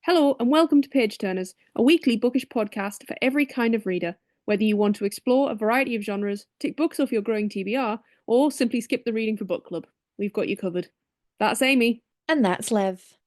Hello and welcome to Page Turners, a weekly bookish podcast for every kind of reader. Whether you want to explore a variety of genres, tick books off your growing TBR, or simply skip the reading for book club, we've got you covered. That's Amy. And that's Lev.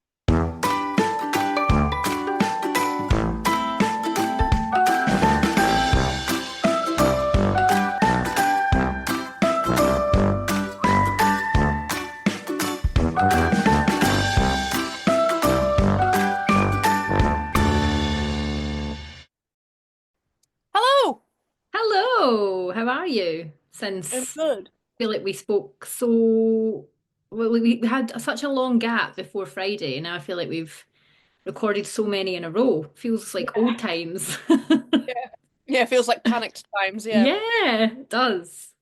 Hello! Hello, how are you? I'm Since good. I feel like we spoke so well, we had such a long gap before Friday, and now I feel like we've recorded so many in a row. Feels like old times. Yeah. Yeah, it feels like panicked times, yeah. Yeah, it does.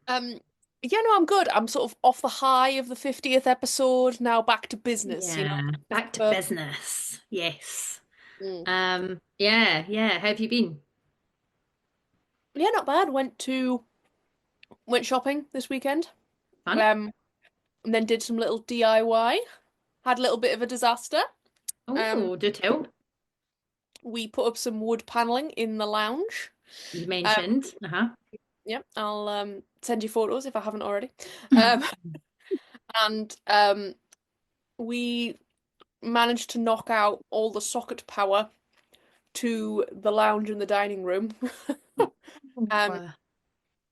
Um, yeah, no, I'm good. I'm sort of off the high of the 50th episode, now back to business, Yeah, back to Uh, business. Yes. mm. Yeah. How have you been? Yeah, not bad. Went shopping this weekend. Fun? Um, and then did some little DIY. Had a little bit of a disaster. Um, Oh, do tell. we put up some wood paneling in the lounge. You Um, mentioned. Uh-huh. yeah, I'll send you photos if I haven't already. Um, and we managed to knock out all the socket power to the lounge and the dining room. Um, Oh,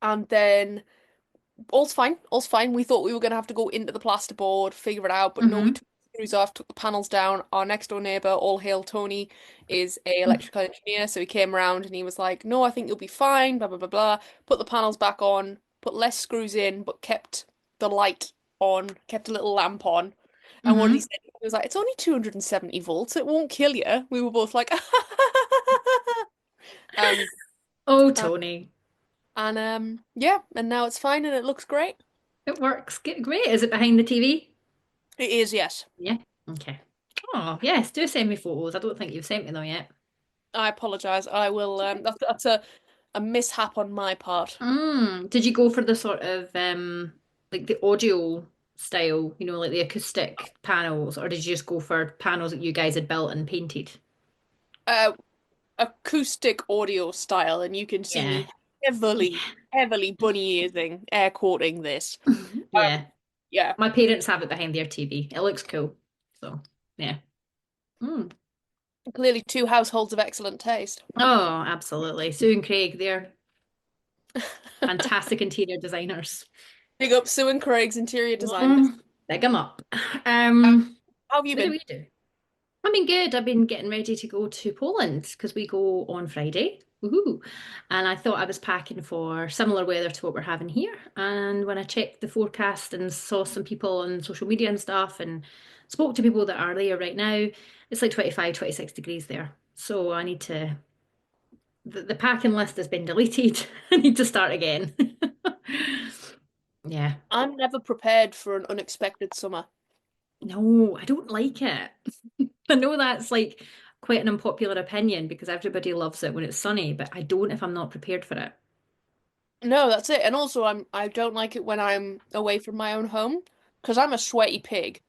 and then all's fine, all's fine. We thought we were gonna have to go into the plasterboard, figure it out, but no, we mm-hmm. took the screws off, took the panels down. Our next door neighbor, all hail Tony, is a electrical engineer, so he came around and he was like, "No, I think you'll be fine." Blah blah blah blah. Put the panels back on, put less screws in, but kept the light on, kept a little lamp on. And what did he Mm-hmm. say? He was like, "It's only 270 volts. It won't kill you." We were both like, um, Oh, uh, Tony. yeah, and now it's fine and it looks great. It works. Great. Is it behind the TV? It is, yes. Yeah. Okay. Oh, yes. Do send me photos. I don't think you've sent me them yet. I apologize. I will. That's a mishap on my part. Did you go for the sort of like the audio style, like the acoustic panels, or did you just go for panels that you guys had built and painted? Uh, Acoustic audio style, and you can see Yeah. me heavily, heavily bunny earsing, air quoting this. Yeah. Yeah, My parents have it behind their TV. It looks cool. So, yeah. Mm. clearly two households of excellent taste. Oh, absolutely. Sue and Craig, they're fantastic interior designers. Big up Sue and Craig's interior designers. Mm, big 'em up. How Um, have you what do been? we do? I've been good. I've been getting ready to go to Poland because we go on Friday. Woohoo. And I thought I was packing for similar weather to what we're having here. And when I checked the forecast and saw some people on social media and stuff and spoke to people that are there right now, it's like 25, 26 degrees there. So I need to, the packing list has been deleted. I need to start again. Yeah. I'm never prepared for an unexpected summer. No, I don't like it. I know that's like quite an unpopular opinion because everybody loves it when it's sunny, but I don't if I'm not prepared for it. No, that's it. And also, I don't like it when I'm away from my own home because I'm a sweaty pig.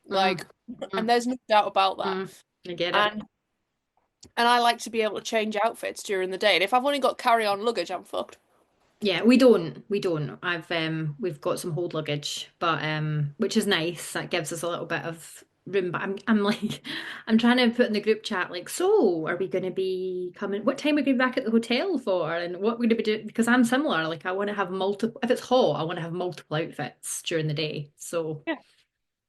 Mm, Like, and mm, there's no doubt about that. I get it. And and I like to be able to change outfits during the day. And if I've only got carry-on luggage, I'm fucked. Yeah, we don't. We don't. We've got some hold luggage, but which is nice. That gives us a little bit of room. But I'm like I'm trying to put in the group chat like, so are we gonna be coming? What time are we going to be back at the hotel for? And what we're gonna be doing? Because I'm similar. Like I want to have multiple if it's hot, I want to have multiple outfits during the day. So Yeah,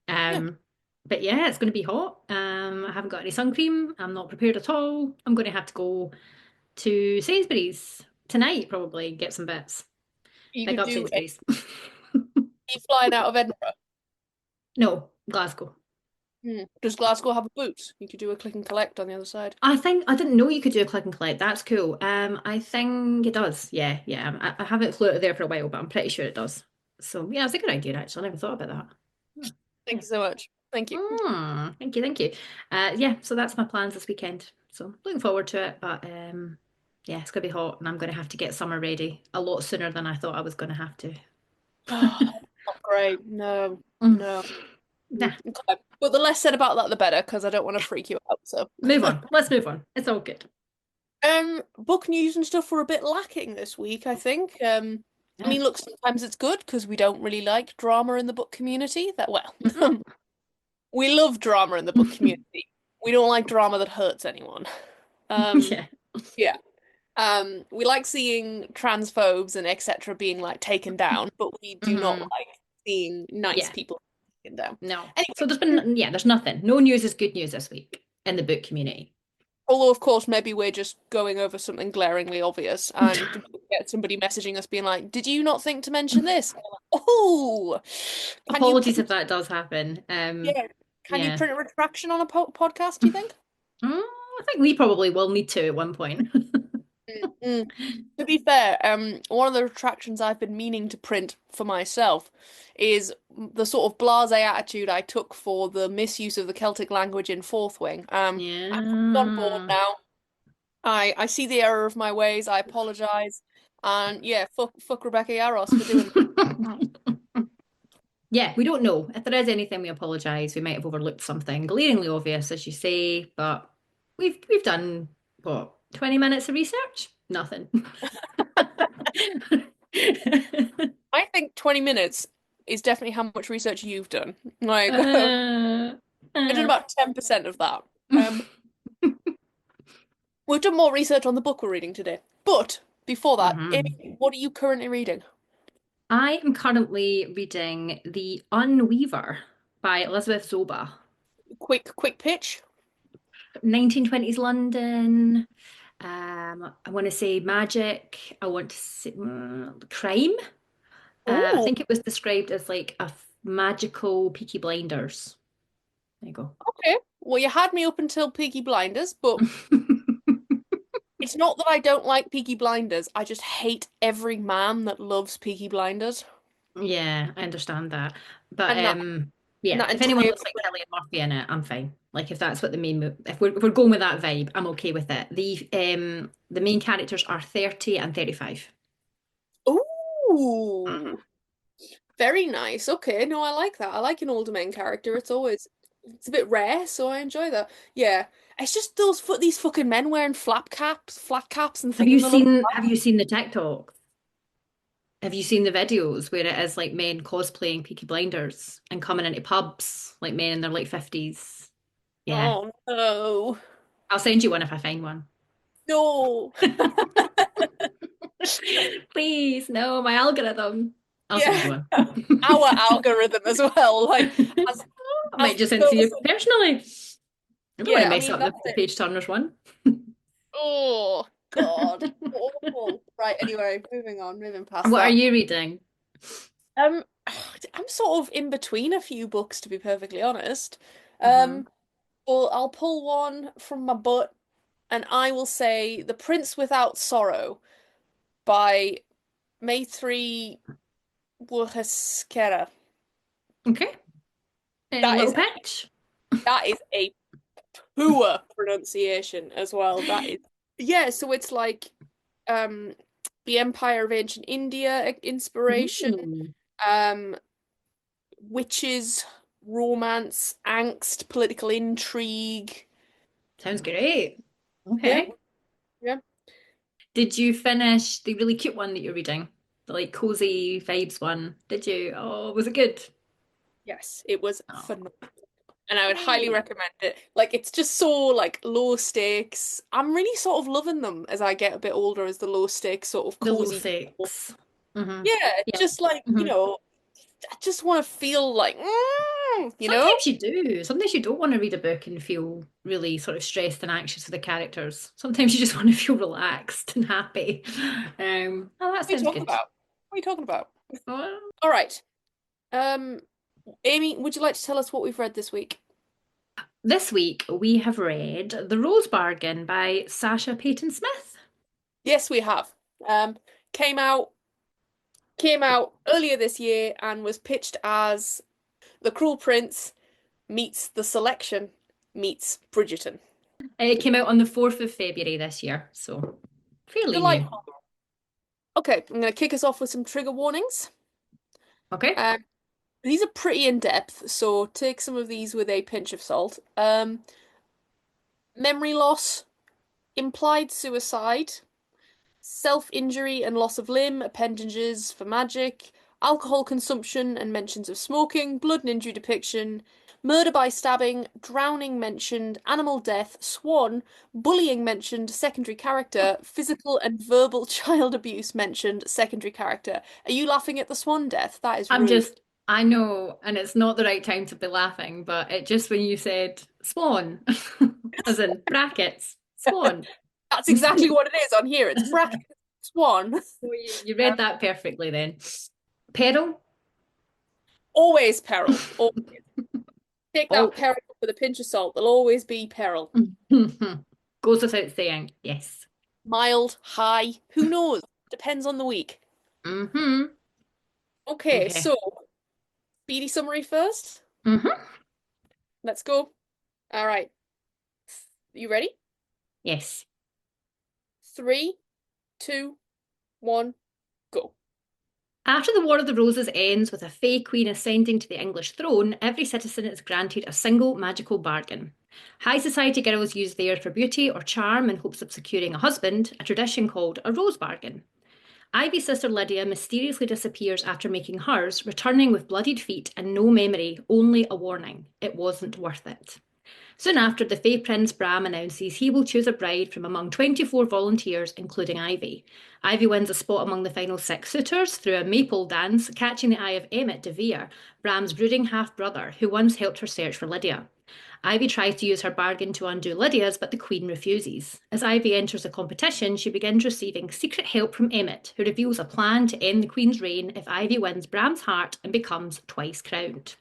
yeah. um but yeah, it's gonna be hot. I haven't got any sun cream. I'm not prepared at all. I'm gonna have to go to Sainsbury's tonight, probably get some bits. You Big could up do Sainsbury's. a flying out of Edinburgh. No, Glasgow. Does Glasgow have a boot? You could do a click and collect on the other side. I think I didn't know you could do a click and collect. That's cool. I think it does. Yeah. I haven't floated there for a while, but I'm pretty sure it does. So yeah, it's a good idea actually. I never thought about that. Thank you so much. Thank you. Thank you. Yeah, so that's my plans this weekend. So looking forward to it, but yeah, it's gonna be hot and I'm gonna have to get summer ready a lot sooner than I thought I was gonna have to. Oh, not great. No, Mm. no. Nah, Okay. But the less said about that, the better, because I don't want to freak you out. So, Move on. Let's move on. It's all good. book news and stuff were a bit lacking this week, I think. I Yeah. mean, look, sometimes it's good because we don't really like drama in the book community. That well, Mhm. we love drama in the book community. We don't like drama that hurts anyone. Um, Yeah. yeah. We like seeing transphobes and etc. being like taken down, but we do not Hmm. like seeing nice Yeah. people taken down. No. So there's Anyway, been, yeah, there's nothing. No news is good news this week in the book community. although of course maybe we're just going over something glaringly obvious and we get somebody messaging us being like, "Did you not think to mention this?" And we're like, oh, can you Apologies if print? that does happen. Yeah, can you Yeah. print a retraction on a podcast? Do you think? I think we probably will need to at one point. Mm. To be fair, one of the retractions I've been meaning to print for myself is the sort of blasé attitude I took for the misuse of the Celtic language in Fourth Wing. I'm fully on board Yeah. now. I see the error of my ways. I apologize, and yeah, fuck Rebecca Yaros for doing that. Yeah, we don't know. If there is anything, we apologize. We might have overlooked something glaringly obvious, as you say, but we've done what, 20 minutes of research? Nothing. I think 20 minutes is definitely how much research you've done. Like, Uh, I've done uh. about 10% of that. We've done more research on the book we're reading today. But before that, Mhm. Amy, what are you currently reading? I am currently reading The Unweaver by Elizabeth Zoba. Quick pitch. 1920s London. I want to say magic. I want to say crime. I Oh, think it was described as like magical Peaky Blinders. There you go. okay. Well, you had me up until Peaky Blinders, but it's not that I don't like Peaky Blinders. I just hate every man that loves Peaky Blinders. Yeah, I understand that. But And that and yeah, that if anyone entire looks like Killian Murphy in it, I'm fine. Like if that's what the main if we're going with that vibe, I'm okay with it. The main characters are 30 and 35. Ooh, very nice. Okay, no, I like that. I like an older main character. It's a bit rare, so I enjoy that. Yeah. It's just these fucking men wearing flat caps and thinking they look. Have you seen the TikTok? Have you seen the videos where it is like men cosplaying Peaky Blinders and coming into pubs, like men in their late 50s? Yeah. Oh no. I'll send you one if I find one. No. Please, no, my algorithm. I'll send you Yeah. one. Our algorithm as well. Like as I as might just send it to those you personally. I don't want to yeah, I mess mean up that's the it. page turners one. Oh God. Awful. Right, anyway, moving on, moving past What are that. you reading? Um, I'm sort of in between a few books, to be perfectly honest. Hmm. Um, well, I'll pull one from my butt, and I will say The Prince Without Sorrow by Maitri Wuheskera. Okay. A That little is pitch. that is a poor pronunciation as well. That is yeah, so it's like um the Empire of Ancient India inspiration, Ooh, um witches, romance, angst, political intrigue. sounds great. Yeah, Okay. yeah. Did you finish the really cute one that you're reading? The like cozy vibes one? Did you? Oh, was it good? Yes, it was Oh, phenomenal. And I would highly great. recommend it. Like it's just so like low stakes. I'm really sort of loving them as I get a bit older as the low stakes sort of The low cozy. stakes. Hmm. Yeah, Yeah. just like, Hmm. I just want to feel like, you know? Sometimes you do. Sometimes you don't want to read a book and feel really sort of stressed and anxious for the characters. Sometimes you just want to feel relaxed and happy. Oh, that What are you sounds talking good. about? What are you talking about? Well, All right. Um, Amy, would you like to tell us what we've read this week? this week we have read The Rose Bargain by Sasha Peyton Smith. Yes, we have. Um, came out came out earlier this year and was pitched as The Cruel Prince meets The Selection meets Bridgerton. It came out on the 4th of February this year, so fairly new. Delightful. Okay, I'm going to kick us off with some trigger warnings. Okay. Um, These are pretty in depth, so take some of these with a pinch of salt. Memory loss, implied suicide, self-injury and loss of limb, appendages for magic, alcohol consumption and mentions of smoking, blood and injury depiction, murder by stabbing, drowning mentioned, animal death, swan, bullying mentioned, secondary character, physical and verbal child abuse mentioned, secondary character. Are you laughing at the swan death? That is I'm rude. just, I know, and it's not the right time to be laughing, but it just when you said swan, as in brackets, swan. That's exactly what it is on here. It's bracket swan. Well, you read that perfectly then. Peril? Always peril. Or take that Oh, peril with a pinch of salt. There'll always be peril. goes without saying, yes. Mild, high, who knows? Depends on the week. Mm-hmm. Okay, Okay. so speedy summary first. Mm-hmm. Let's go. All right. You ready? Yes. Three, two, one, go. After the War of the Roses ends with a Fae Queen ascending to the English throne, every citizen is granted a single magical bargain. High society girls use theirs for beauty or charm in hopes of securing a husband, a tradition called a rose bargain. Ivy's sister Lydia mysteriously disappears after making hers, returning with bloodied feet and no memory, only a warning. It wasn't worth it. Soon after, the Fae Prince Bram announces he will choose a bride from among 24 volunteers, including Ivy. Ivy wins a spot among the final six suitors through a maple dance, catching the eye of Emmett de Vere, Bram's brooding half brother, who once helped her search for Lydia. Ivy tries to use her bargain to undo Lydia's, but the Queen refuses. As Ivy enters the competition, she begins receiving secret help from Emmett, who reveals a plan to end the Queen's reign if Ivy wins Bram's heart and becomes twice crowned.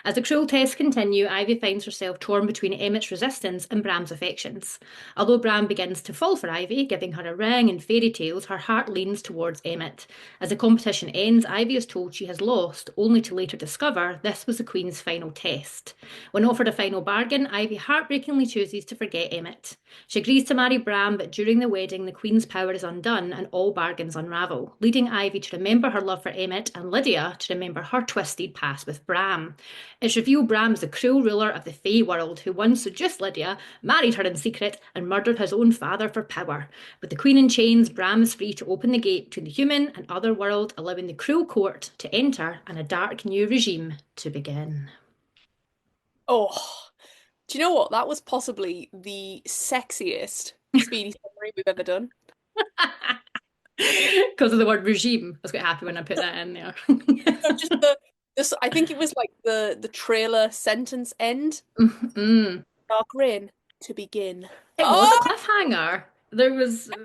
As the cruel tests continue, Ivy finds herself torn between Emmett's resistance and Bram's affections. Although Bram begins to fall for Ivy, giving her a ring and fairy tales, her heart leans towards Emmett. As the competition ends, Ivy is told she has lost, only to later discover this was the Queen's final test. When offered a final bargain, Ivy heartbreakingly chooses to forget Emmett. She agrees to marry Bram, but during the wedding, the Queen's power is undone and all bargains unravel, leading Ivy to remember her love for Emmett and Lydia to remember her twisted past with Bram. It's revealed Bram is the cruel ruler of the Fae world who once seduced Lydia, married her in secret, and murdered his own father for power. With the Queen in chains, Bram is free to open the gate between the human and other world, allowing the cruel court to enter and a dark new regime to begin. Oh, do you know what? That was possibly the sexiest speedy summary we've ever done. Because of the word regime. I was quite happy when I put that in there. No, just the this. I think it was like the trailer sentence end. Mm. Dark rain to begin. It was a Oh, cliffhanger.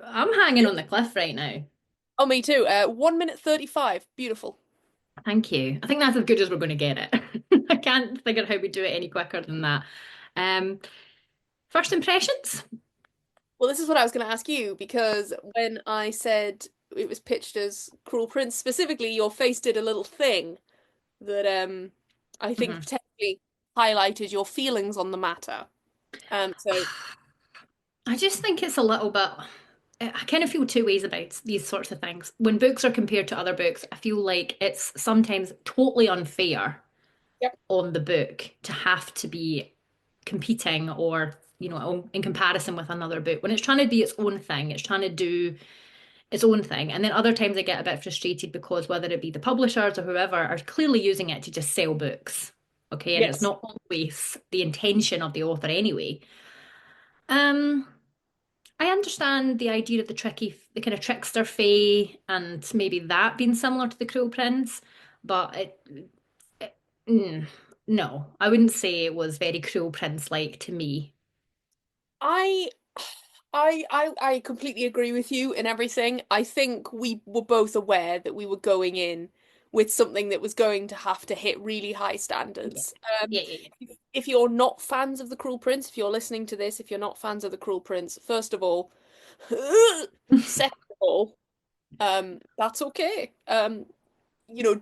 I'm hanging on the cliff right now. oh, me too. 1 minute 35. Beautiful. Thank you. I think that's as good as we're going to get it. I can't figure out how we do it any quicker than that. Um, First impressions? Well, this is what I was going to ask you because when I said it was pitched as Cruel Prince, specifically, your face did a little thing that I think Mhm. potentially highlighted your feelings on the matter. So I just think it's a little bit. I kind of feel two ways about these sorts of things. When books are compared to other books, I feel like it's sometimes totally unfair yep, on the book to have to be competing or, in comparison with another book. When it's trying to be its own thing, it's trying to do its own thing. And then other times I get a bit frustrated because whether it be the publishers or whoever are clearly using it to just sell books. Okay, and it's yes, not always the intention of the author anyway. Um, I understand the idea of the kind of trickster fae, and maybe that being similar to the Cruel Prince, but it mm, no, I wouldn't say it was very Cruel Prince-like to me. I I completely agree with you in everything. I think we were both aware that we were going in with something that was going to have to hit really high Yeah, standards. yeah. If you're not fans of The Cruel Prince, if you're listening to this, if you're not fans of The Cruel Prince, first of all, second of all, that's okay.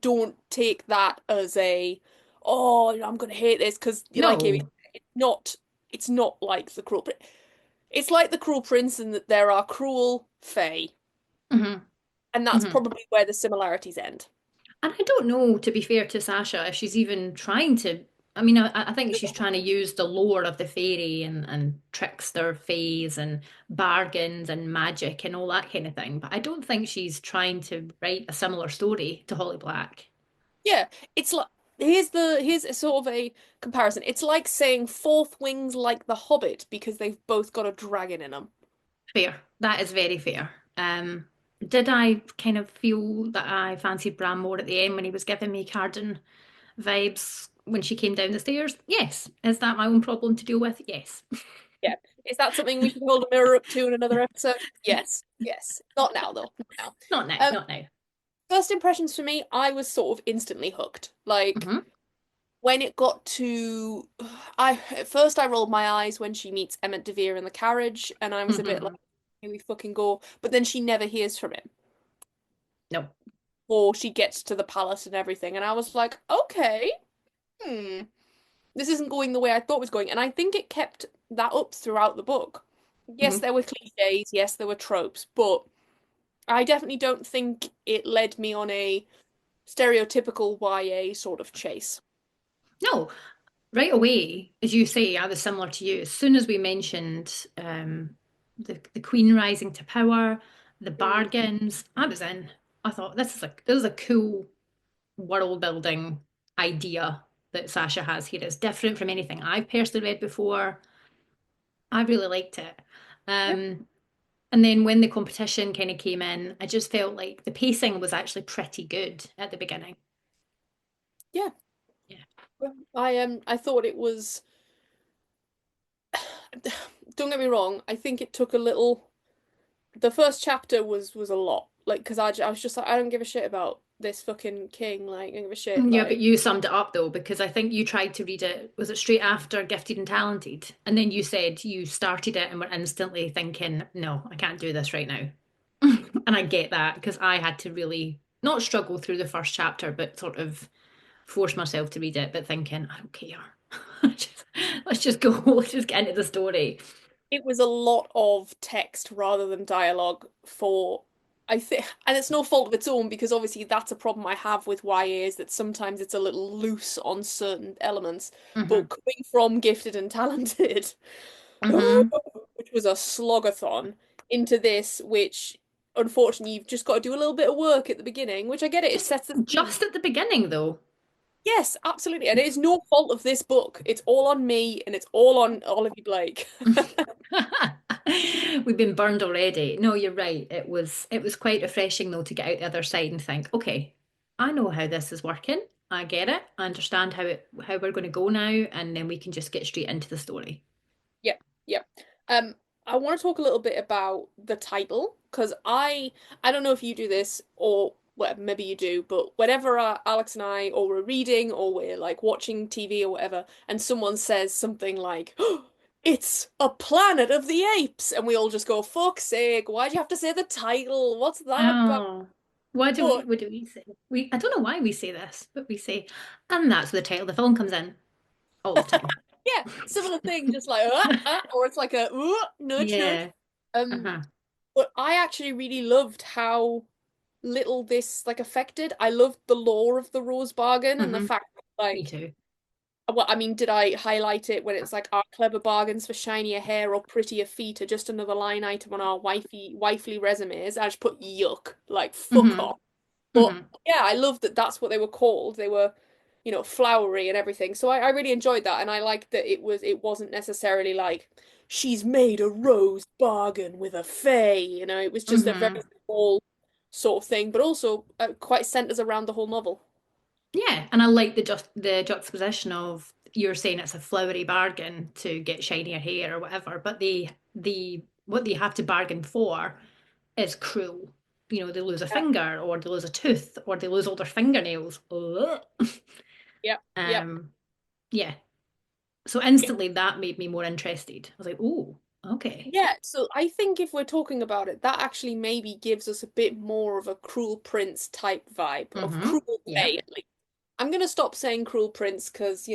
Don't take that as a, oh, I'm gonna hate this because, like Amy, No. it's not, it's not like The Cruel Prince. It's like The Cruel Prince in that there are cruel fae, Hmm. and that's Hmm. probably where the similarities end. And I don't know, to be fair to Sasha, if she's even trying to. I mean, I think she's trying to use the lore of the fairy and trickster faes and bargains and magic and all that kind of thing. But I don't think she's trying to write a similar story to Holly Black. Yeah, it's like here's a sort of a comparison. It's like saying Fourth Wing's like the Hobbit because they've both got a dragon in them. Fair. That is very fair. Did I kind of feel that I fancied Bran more at the end when he was giving me Carden vibes when she came down the stairs? Yes. Is that my own problem to deal with? Yes. Yeah. Is that something we should hold a mirror up to in another episode? Yes. Yes. Not now though. Not Not now, now. not now. First impressions for me, I was sort of instantly hooked. Like Hmm. when it got to I at first I rolled my eyes when she meets Emmett DeVere in the carriage and I was a bit like, Hmm. here we fucking go. But then she never hears from him. No. Or she gets to the palace and everything. And I was like, okay, hmm, this isn't going the way I thought it was going. And I think it kept that up throughout the book. Yes, Hmm. there were cliches, yes, there were tropes, but I definitely don't think it led me on a stereotypical YA sort of chase. No. Right away, as you say, I was similar to you. As soon as we mentioned the Queen rising to power, the Mm, bargains, I was in. I thought this is a cool world building idea that Sasha has here. It's different from anything I've personally read before. I really liked it. yeah, Um, and then when the competition kind of came in, I just felt like the pacing was actually pretty good at the beginning. yeah. Yeah. I thought it was don't get me wrong, I think it took a little the first chapter was a lot. Like, because I was just like, I don't give a shit about this fucking king. Like, I don't give a shit. Yeah, but Like, you summed it up though, because I think you tried to read it, was it straight after Gifted and Talented? And then you said you started it and were instantly thinking, no, I can't do this right now. And I get that because I had to really not struggle through the first chapter, but sort of force myself to read it, but thinking, I don't care. Just- let's just go, let's just get into the story. it was a lot of text rather than dialogue for I think and it's no fault of its own because obviously that's a problem I have with YA is that sometimes it's a little loose on certain elements. Hmm. But coming from Gifted and Talented, Hmm. which was a slogathon, into this, which unfortunately you've just got to do a little bit of work at the beginning, which I get it, it Just sets the scene. just at the beginning though. Yes, absolutely. And it is no fault of this book. It's all on me and it's all on Olivia Blake. We've been burned already. No, you're right. It was quite refreshing though to get out the other side and think, okay, I know how this is working. I get it. I understand how we're going to go now, and then we can just get straight into the story. Yep, yep. Um, I want to talk a little bit about the title because I don't know if you do this or well, maybe you do, but whenever Alex and I or we're reading or we're like watching TV or whatever, and someone says something like, oh, "It's a Planet of the Apes," and we all just go, "Fuck's sake! Why'd you have to say the title? What's that about?" Oh, what do we But what do we say? I don't know why we say this, but we say, and that's where the title of the film comes in all the time. yeah, similar thing, just like or it's like a nudge, nudge. Yeah. Um, Uh-huh. but I actually really loved how little this like affected. I loved the lore of the Rose Bargain and the Hmm. fact that, Me like, too. well, I mean, did I highlight it when it's like our clever bargains for shinier hair or prettier feet are just another line item on our wifely resumes? I just put yuck, like fuck Hmm. off. But Hmm. yeah, I loved that that's what they were called. They were, flowery and everything. So I really enjoyed that, and I liked that it wasn't necessarily like she's made a rose bargain with a fae. It was just a very Hmm. small sort of thing, but also quite centers around the whole novel. Yeah, and I like the juxtaposition of you're saying it's a flowery bargain to get shinier hair or whatever, but the what they have to bargain for is cruel. They lose a Yeah, finger or they lose a tooth or they lose all their fingernails. Ugh. yep, yep. Um, yeah. So Yeah. instantly that made me more interested. I was like, oh, okay. Yeah, so I think if we're talking about it, that actually maybe gives us a bit more of a Cruel Prince type vibe of Mm-hmm. Cruel Yep. Fae, at least. I'm gonna stop saying Cruel Prince because,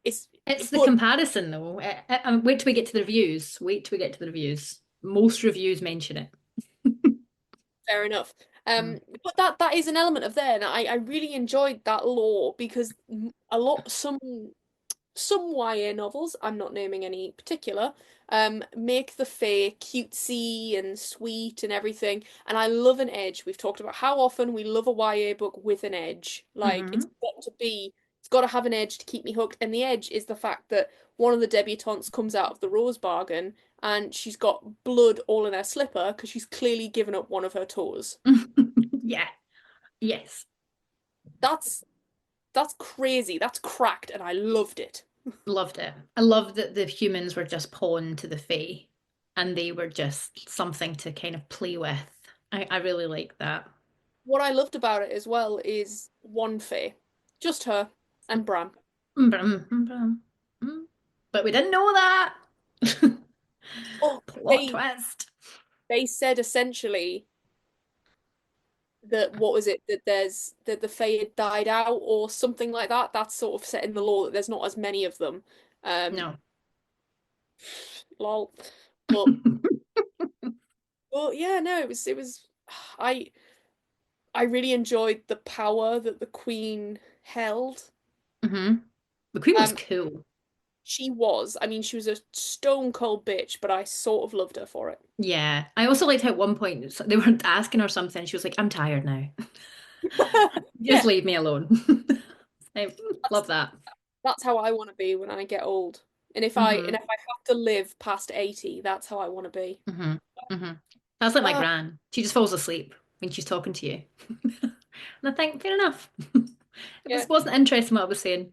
it's It's the but comparison though. Wait till we get to the reviews. Wait till we get to the reviews. Most reviews mention it. fair enough. Mm. But that is an element of there, and I really enjoyed that lore because a lot some YA novels, I'm not naming any particular, make the fae cutesy and sweet and everything. And I love an edge. We've talked about how often we love a YA book with an edge. Like Hmm. it's got to have an edge to keep me hooked. And the edge is the fact that one of the debutantes comes out of the rose bargain and she's got blood all in her slipper because she's clearly given up one of her toes. Yeah. Yes. That's that's crazy. That's cracked, and I loved it. Loved it. I loved that the humans were just pawn to the Fae and they were just something to kind of play with. I really like that. What I loved about it as well is one Faye, just her and Bram. Brum, brum, mm. But we didn't know that. Oh, Plot twist. they said essentially that what was it that there's that the Fae had died out or something like that. That's sort of set in the law that there's not as many of them. Um, No. lol. But yeah, no, it was I I really enjoyed the power that the Queen held. Hmm. The Queen was Um, cool. she was. I mean, she was a stone cold bitch, but I sort of loved her for it. Yeah. I also liked how at one point they were asking her something. She was like, I'm tired now. Just Yeah, leave me alone. I that's love that. that's how I want to be when I get old. And Hmm. if I have to live past 80, that's how I want to be. Hmm. Hmm. That's like my Ah, gran. She just falls asleep when she's talking to you. And I think, fair enough. It yeah. was wasn't interesting what I was saying.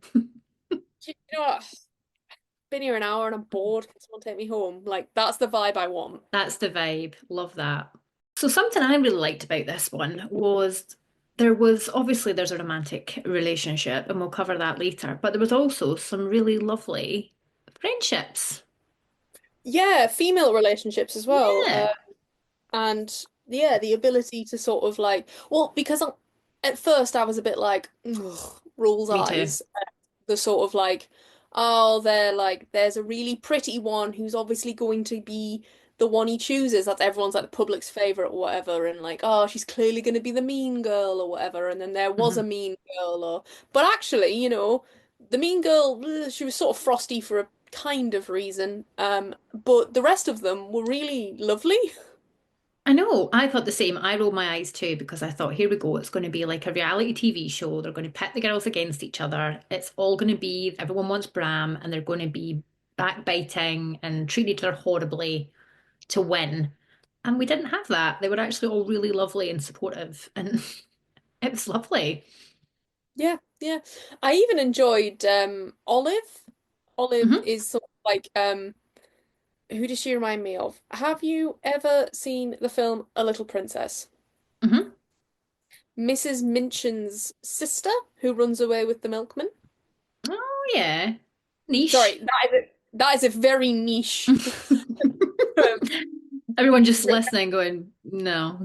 You know what? Been here an hour and I'm bored. Can someone take me home? Like that's the vibe I want. That's the vibe. Love that. So something I really liked about this one was there was obviously there's a romantic relationship, and we'll cover that later, but there was also some really lovely friendships. Yeah, female relationships as well. Yeah, And yeah, the ability to sort of like, well, because at first I was a bit like, ugh, rules me too. eyes. The sort of like, oh, they're like, there's a really pretty one who's obviously going to be the one he chooses. That's everyone's like the public's favorite or whatever. And like, oh, she's clearly going to be the mean girl or whatever. And then there was a Mhm. mean girl but actually, the mean girl, she was sort of frosty for a kind of reason. But the rest of them were really lovely. I know, I thought the same. I rolled my eyes too because I thought, here we go. It's going to be like a reality TV show. They're going to pit the girls against each other. It's all going to be everyone wants Bram, and they're going to be backbiting and treat each other horribly to win. And we didn't have that. They were actually all really lovely and supportive, and it was lovely. Yeah, yeah. I even enjoyed Olive. Olive Hmm. is sort of like who does she remind me of? Have you ever seen the film A Little Princess? Hmm. Mrs. Minchin's sister who runs away with the milkman? Oh yeah, niche. Sorry, that is a very niche um, Everyone just listening, going, no,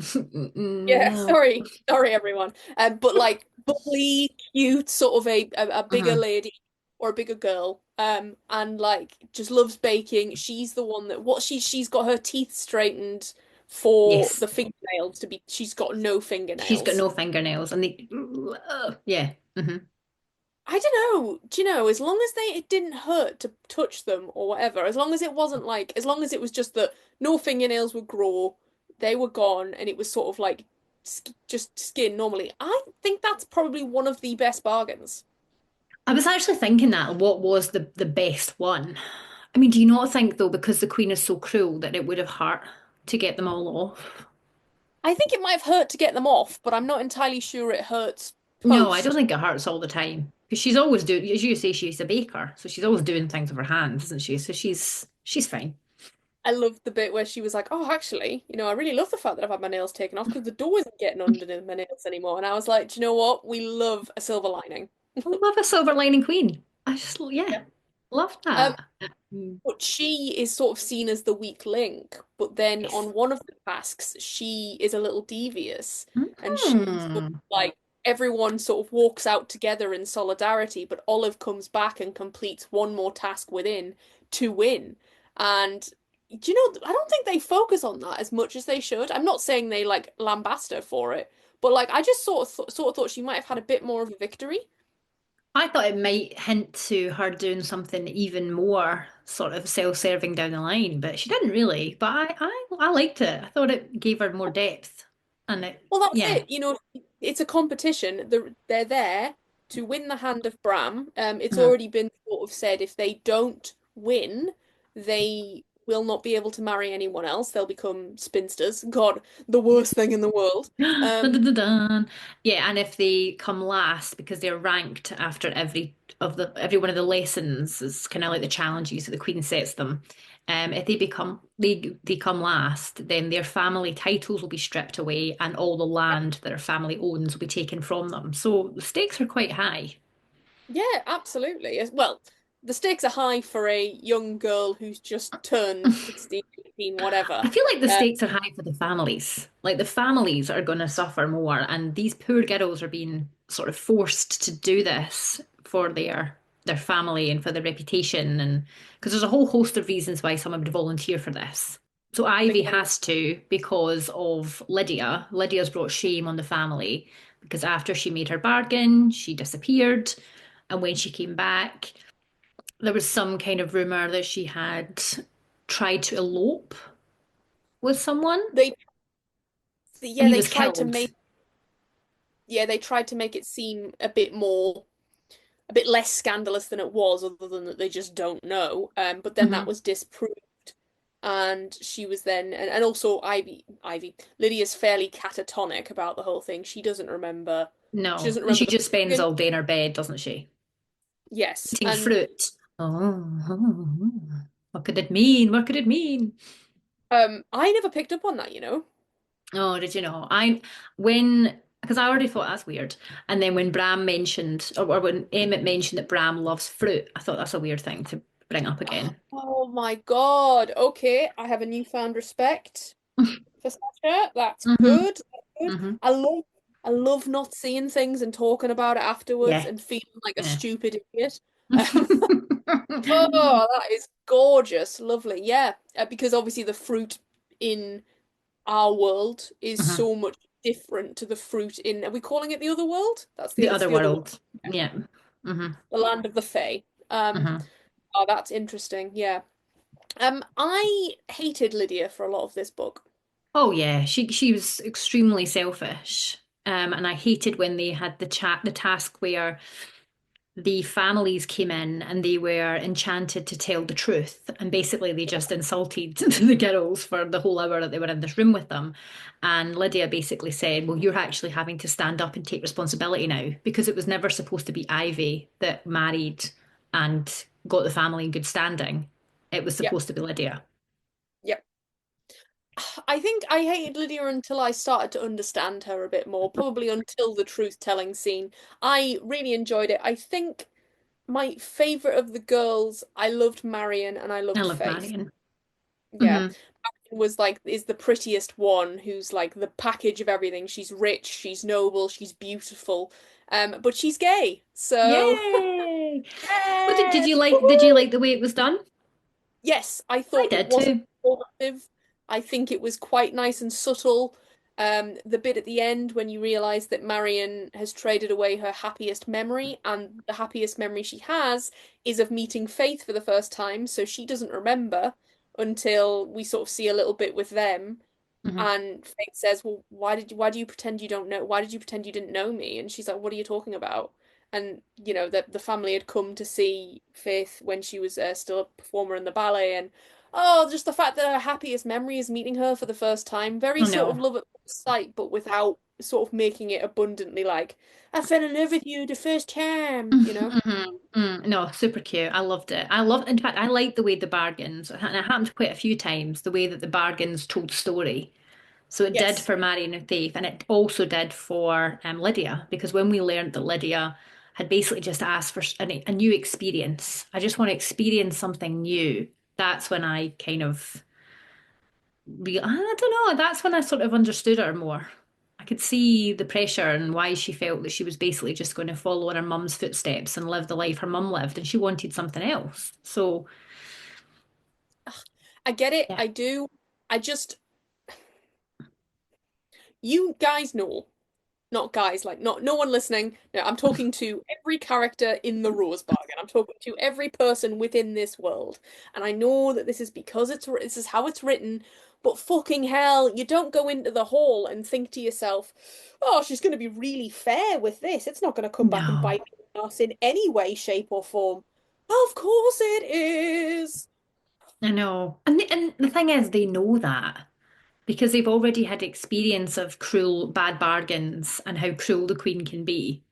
yeah, no. sorry everyone. But like bubbly, cute, sort of a bigger Hmm. lady or a bigger girl. And like just loves baking. She's the one that what she's got her teeth straightened for Yes, the fingernails to be. She's got no she's got fingernails. no fingernails, and they, yeah. Hmm. I don't know. Do you know? As long as it didn't hurt to touch them or whatever, as long as it wasn't like, as long as it was just that no fingernails would grow, they were gone, and it was sort of like sk just skin normally. I think that's probably one of the best bargains. I was actually thinking that what was the best one? I mean, do you not think though, because the Queen is so cruel, that it would have hurt to get them all off? I think it might have hurt to get them off, but I'm not entirely sure it hurts No, I don't post. think it hurts all the time because she's always doing, as you say, she's a baker, so she's always doing things with her hands, isn't she? So she's fine. I loved the bit where she was like, "Oh, actually, I really love the fact that I've had my nails taken off because the dough isn't getting underneath my nails anymore." And I was like, "Do you know what? We love a silver lining." I love a silver lining queen. I just, yeah, love Um, that. Mm. But she is sort of seen as the weak link. But then Yes. on one of the tasks, she is a little devious. And she sort of Hmm. like everyone sort of walks out together in solidarity, but Olive comes back and completes one more task within to win. And do you know, I don't think they focus on that as much as they should. I'm not saying they like lambast her for it, but like I just sort of thought she might have had a bit more of a victory. I thought it might hint to her doing something even more sort of self-serving down the line, but she didn't really. But I liked it. I thought it gave her more depth. And it, Well, that's yeah. it. You know, it's a competition. They're there to win the hand of Bram. It's Mhm. already been sort of said if they don't win, they will not be able to marry anyone else. They'll become spinsters. God, the worst thing in the world. Dun, Um, dun, dun, dun. Yeah, and if they come last because they're ranked after every one of the lessons is kind of like the challenges that the Queen sets them. If they come last, then their family titles will be stripped away and all the land that their family owns will be taken from them. So the stakes are quite high. yeah, absolutely. Well, the stakes are high for a young girl who's just turned 16, 18, whatever. I feel like the Uh, stakes are high for the families. Like the families are going to suffer more, and these poor girls are being sort of forced to do this for their family and for their reputation, and because there's a whole host of reasons why someone would volunteer for this. So Ivy beginning. has to because of Lydia. Lydia's brought shame on the family because after she made her bargain, she disappeared, and when she came back, there was some kind of rumor that she had tried to elope with someone They and yeah, he was killed. they tried to make it seem a bit less scandalous than it was, other than that they just don't know. But then that Hmm. was disproved, and she was then, and also Lydia's fairly catatonic about the whole thing. She doesn't remember. She No. doesn't And remember she the just spends bargain. all day in her bed, doesn't she? Yes, Eating and fruit. Oh, what could it mean? What could it mean? I never picked up on that. You know, Oh, did you know? Because I already thought that's weird. And then when Bram mentioned, or when Emmett mentioned that Bram loves fruit, I thought that's a weird thing to bring up again. oh my God. Okay, I have a newfound respect for Sasha. That's Hmm. good. That's good. Hmm. I love not seeing things and talking about it afterwards Yeah. and feeling like a Yeah. stupid idiot. Oh, that is gorgeous. Lovely. Yeah, because obviously the fruit in our world is Hmm. so much different to the fruit in, are we calling it the other world? The It's other the other world, world. Yeah. Hmm. the land of the fae. Hmm. Oh, that's interesting. Yeah. I hated Lydia for a lot of this book. Oh yeah, she was extremely selfish. And I hated when they had the task where the families came in and they were enchanted to tell the truth. And basically they just insulted the girls for the whole hour that they were in this room with them. And Lydia basically said, well, you're actually having to stand up and take responsibility now because it was never supposed to be Ivy that married and got the family in good standing. It was Yeah. supposed to be Lydia. Yeah. I think I hated Lydia until I started to understand her a bit more, probably until the truth-telling scene. I really enjoyed it. I think my favorite of the girls, I loved Marion and I I loved love Faith. Marion. Yeah. Hmm. Was like is the prettiest one, who's like the package of everything. She's rich, she's noble, she's beautiful. But she's gay. So Yay! What did yes. you like? Did you Woohoo! like the way it was done? Yes, I I thought it did wasn't too. informative. I think it was quite nice and subtle. The bit at the end when you realize that Marion has traded away her happiest memory, and the happiest memory she has is of meeting Faith for the first time, so she doesn't remember until we sort of see a little bit with them. Hmm. And Faith says, "Well, why do you pretend you don't know? Why did you pretend you didn't know me?" And she's like, "What are you talking about?" And you know that the family had come to see Faith when she was still a performer in the ballet, and oh, just the fact that her happiest memory is meeting her for the first time, very Oh sort of no. love at first sight, but without sort of making it abundantly like, "I fell in love with you the first time," you know? No, super cute. I loved it. In fact, I liked the way the bargains, and it happened quite a few times, the way that the bargains told story. So it did Yes, for Marion and Faith, and it also did for Lydia, because when we learned that Lydia had basically just asked for a new experience, I just want to experience something new. That's when I kind of I don't know. That's when I sort of understood her more. I could see the pressure and why she felt that she was basically just going to follow in her mum's footsteps and live the life her mum lived, and she wanted something else. So, I get it. Yeah. I do. I just, you guys know, not guys, like not no one listening. No, I'm talking to every character in the Rose Bargain. I'm talking to every person within this world. And I know that this is because this is how it's written, but fucking hell, you don't go into the hall and think to yourself, "Oh, she's going to be really fair with this. It's not going to come back and No, bite us in any way, shape, or form." Of course it is. I know. And the thing is, they know that because they've already had experience of cruel, bad bargains and how cruel the Queen can be.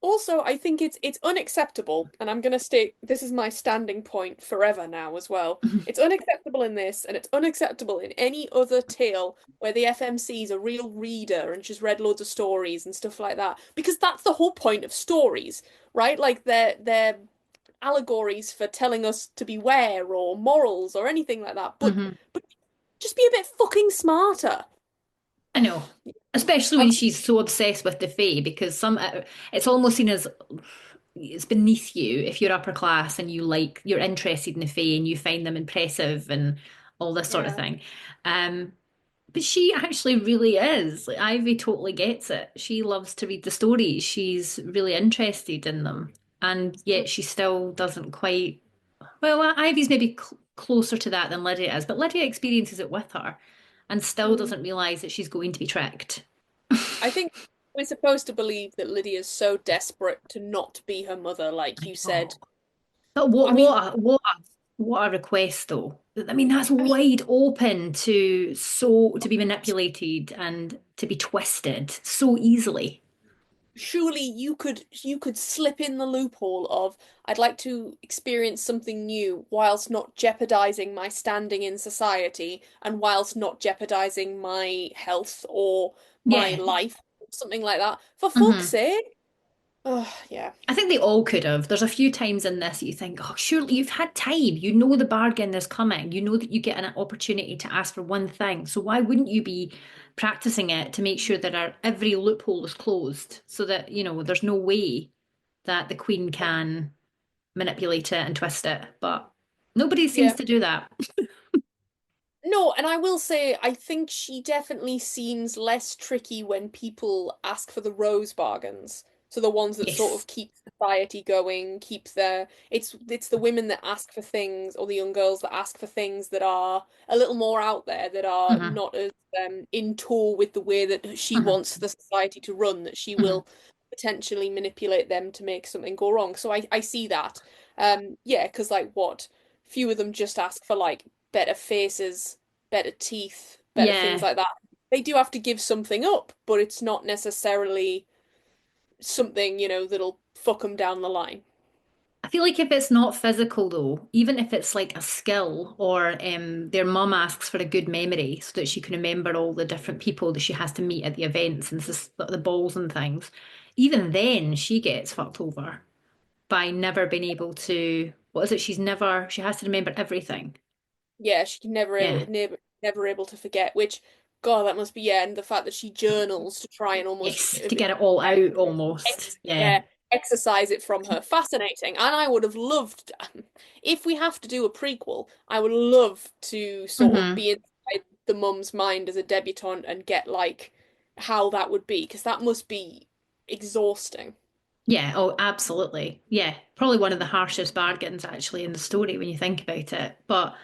Also, I think it's unacceptable, and I'm gonna state this is my standing point forever now as well. It's unacceptable in this, and it's unacceptable in any other tale where the FMC is a real reader and she's read loads of stories and stuff like that. Because that's the whole point of stories, right? Like they're allegories for telling us to beware or morals or anything like that. Hmm. But just be a bit fucking smarter. I know, especially I've when she's so obsessed with the Fae, because it's almost seen as it's beneath you if you're upper class and you're interested in the Fae and you find them impressive and all this sort of yeah. thing. Um, but she actually really is. Like, Ivy totally gets it. She loves to read the stories. She's really interested in them, and yet she still doesn't quite. Well, Ivy's maybe closer to that than Lydia is, but Lydia experiences it with her and still Mm. doesn't realize that she's going to be tricked. I think we're supposed to believe that Lydia's so desperate to not be her mother, like you Oh. said. But I mean, what a request though. I mean, that's I mean, wide open to be manipulated and to be twisted so easily. surely you could slip in the loophole of I'd like to experience something new whilst not jeopardizing my standing in society and whilst not jeopardizing my health or my Yeah. life, something like that. For fuck's Hmm. sake. Oh, yeah. I think they all could have. There's a few times in this that you think, oh, surely you've had time. You know the bargain is coming. You know that you get an opportunity to ask for one thing. So why wouldn't you be practicing it to make sure that every loophole is closed so that, there's no way that the Queen can manipulate it and twist it. But nobody seems Yeah. to do that. No, and I will say, I think she definitely seems less tricky when people ask for the rose bargains. So the ones that sort Yes. of keep society going, keep their it's the women that ask for things or the young girls that ask for things that are a little more out there, that are Hmm. not as in tour with the way that she Hmm. wants the society to run, that she Hmm. will potentially manipulate them to make something go wrong. So I see that. Yeah, because like what? Few of them just ask for like better faces, better teeth, better things Yeah. like that. They do have to give something up, but it's not necessarily something, that'll fuck them down the line. I feel like if it's not physical though, even if it's like a skill or their mum asks for a good memory so that she can remember all the different people that she has to meet at the events and the balls and things, even then she gets fucked over by never being able to, what is it? She has to remember everything. Yeah, she can Yeah. never able to forget, which, God, that must be, yeah, and the fact that she journals to try and almost Yes, to get it all out almost. Yeah. yeah, exercise it from her. Fascinating. And I would have loved, if we have to do a prequel, I would love to sort of Hmm. be inside the mum's mind as a debutante and get like how that would be, because that must be exhausting. Yeah, oh, absolutely. Yeah, probably one of the harshest bargains actually in the story when you think about it. But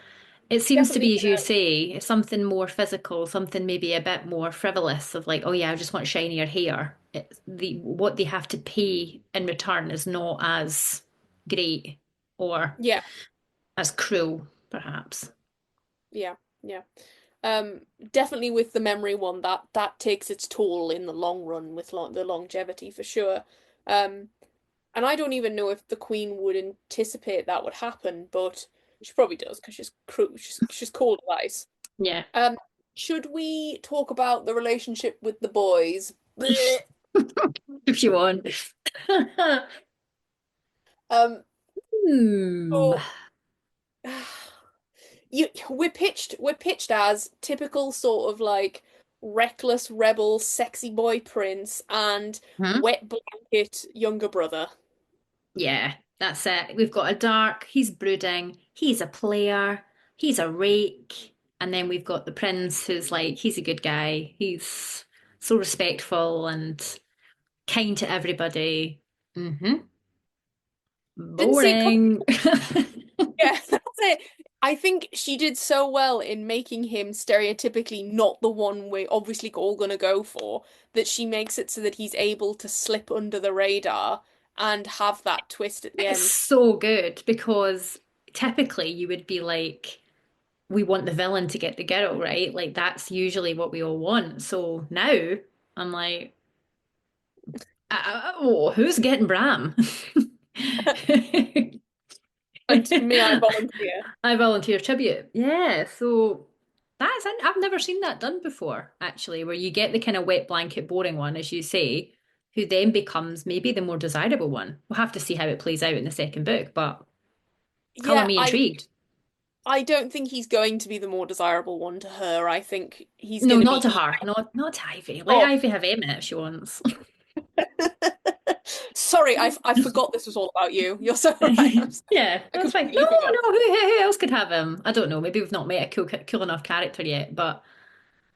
it seems to Definitely, be, as you say, something more physical, something maybe a bit more frivolous of like, oh yeah, I just want shinier hair. What they have to pay in return is not as great or yeah, as cruel, perhaps. yeah, yeah. Um, Definitely with the memory one, that takes its toll in the long run with the longevity for sure. Um, And I don't even know if the Queen would anticipate that would happen, but she probably does because she's cold as ice. Yeah. Um, should we talk about the relationship with the boys? Blech. If you want. Um, Hmm. so we're pitched as typical sort of like reckless rebel, sexy boy prince and Hmm? wet blanket younger brother. Yeah, that's it. We've got a dark, he's brooding, he's a player, he's a rake. And then we've got the prince who's like, he's a good guy. He's so respectful and kind to everybody. Hmm. Didn't see it coming. Boring. Yeah, that's it. I think she did so well in making him stereotypically not the one we're obviously all gonna go for, that she makes it so that he's able to slip under the radar and have that twist at the It's end. so good because typically you would be like, we want the villain to get the girl, right? Like that's usually what we all want. So now I'm like, oh, who's getting Bram? And may I volunteer? I volunteer tribute. Yeah, so I've never seen that done before, actually, where you get the kind of wet blanket boring one, as you say, who then becomes maybe the more desirable one. We'll have to see how it plays out in the second book, but color Yeah, me intrigued. I don't think he's going to be the more desirable one to her. I think he's No, going to not be to her. Not to Ivy. Let oh, Ivy have Emmett if she wants. sorry, I forgot this was all about you. You're so right. Yeah, I that's fine. No, completely forgot. no, who else could have him? I don't know. Maybe we've not met a cool enough character yet, but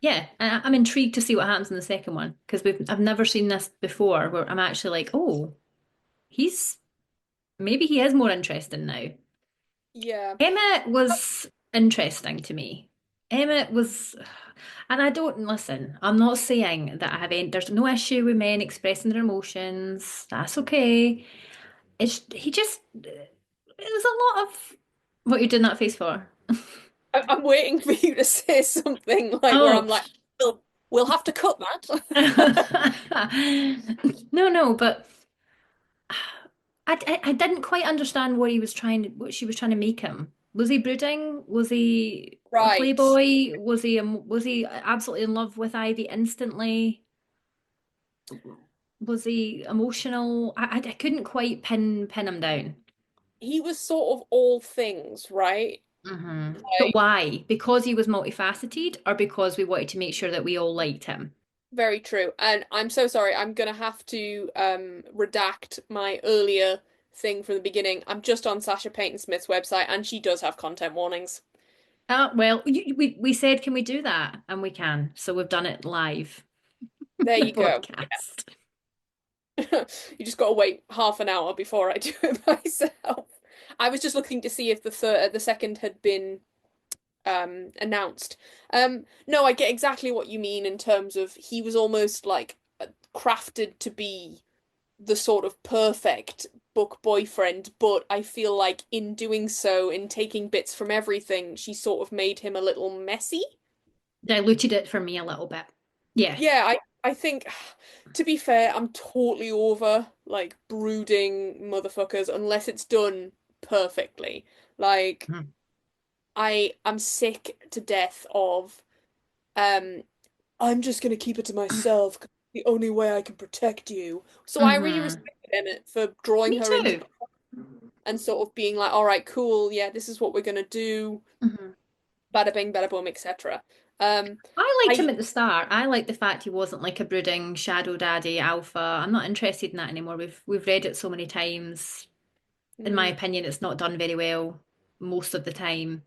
yeah, I'm intrigued to see what happens in the second one because I've never seen this before where I'm actually like, oh, he's maybe he is more interesting now. Yeah. Emmett was interesting to me. Emmett was, and I don't listen. I'm not saying that I have any. There's no issue with men expressing their emotions. That's okay. It's he just. It was a lot of what you're doing that face for. I'm waiting for you to say something like where Oh. I'm like, we'll have to cut that. No, no, but I didn't quite understand what she was trying to make him. Was he brooding? Was he a Right. playboy? Was he absolutely in love with Ivy instantly? Was he emotional? I couldn't quite pin him down. He was sort of all things, right? Hmm. But Like, why? Because he was multifaceted, or because we wanted to make sure that we all liked him? very true. And I'm so sorry. I'm gonna have to redact my earlier thing from the beginning. I'm just on Sasha Peyton Smith's website and she does have content warnings. Well, we said, can we do that? And we can. So we've done it live, There the you go. podcast. You just got to wait half an hour before I do it myself. I was just looking to see if the second had been announced. No, I get exactly what you mean in terms of he was almost like crafted to be the sort of perfect book boyfriend, but I feel like in doing so, in taking bits from everything, she sort of made him a little messy. Diluted it for me a little bit. Yeah. Yeah, I think to be fair, I'm totally over like brooding motherfuckers unless it's done perfectly. Like Mhm. I'm sick to death of um I'm just gonna keep it to myself 'cause it's the only way I can protect you. So I really Hmm. respected Emmett for drawing Me her into too. the and sort of being like, all right, cool, yeah, this is what we're gonna do, Hmm. bada bing, bada boom, etc. Um, I liked him I at the start. I liked the fact he wasn't like a brooding shadow daddy alpha. I'm not interested in that anymore. We've read it so many times. In my mm, opinion, it's not done very well most of the time,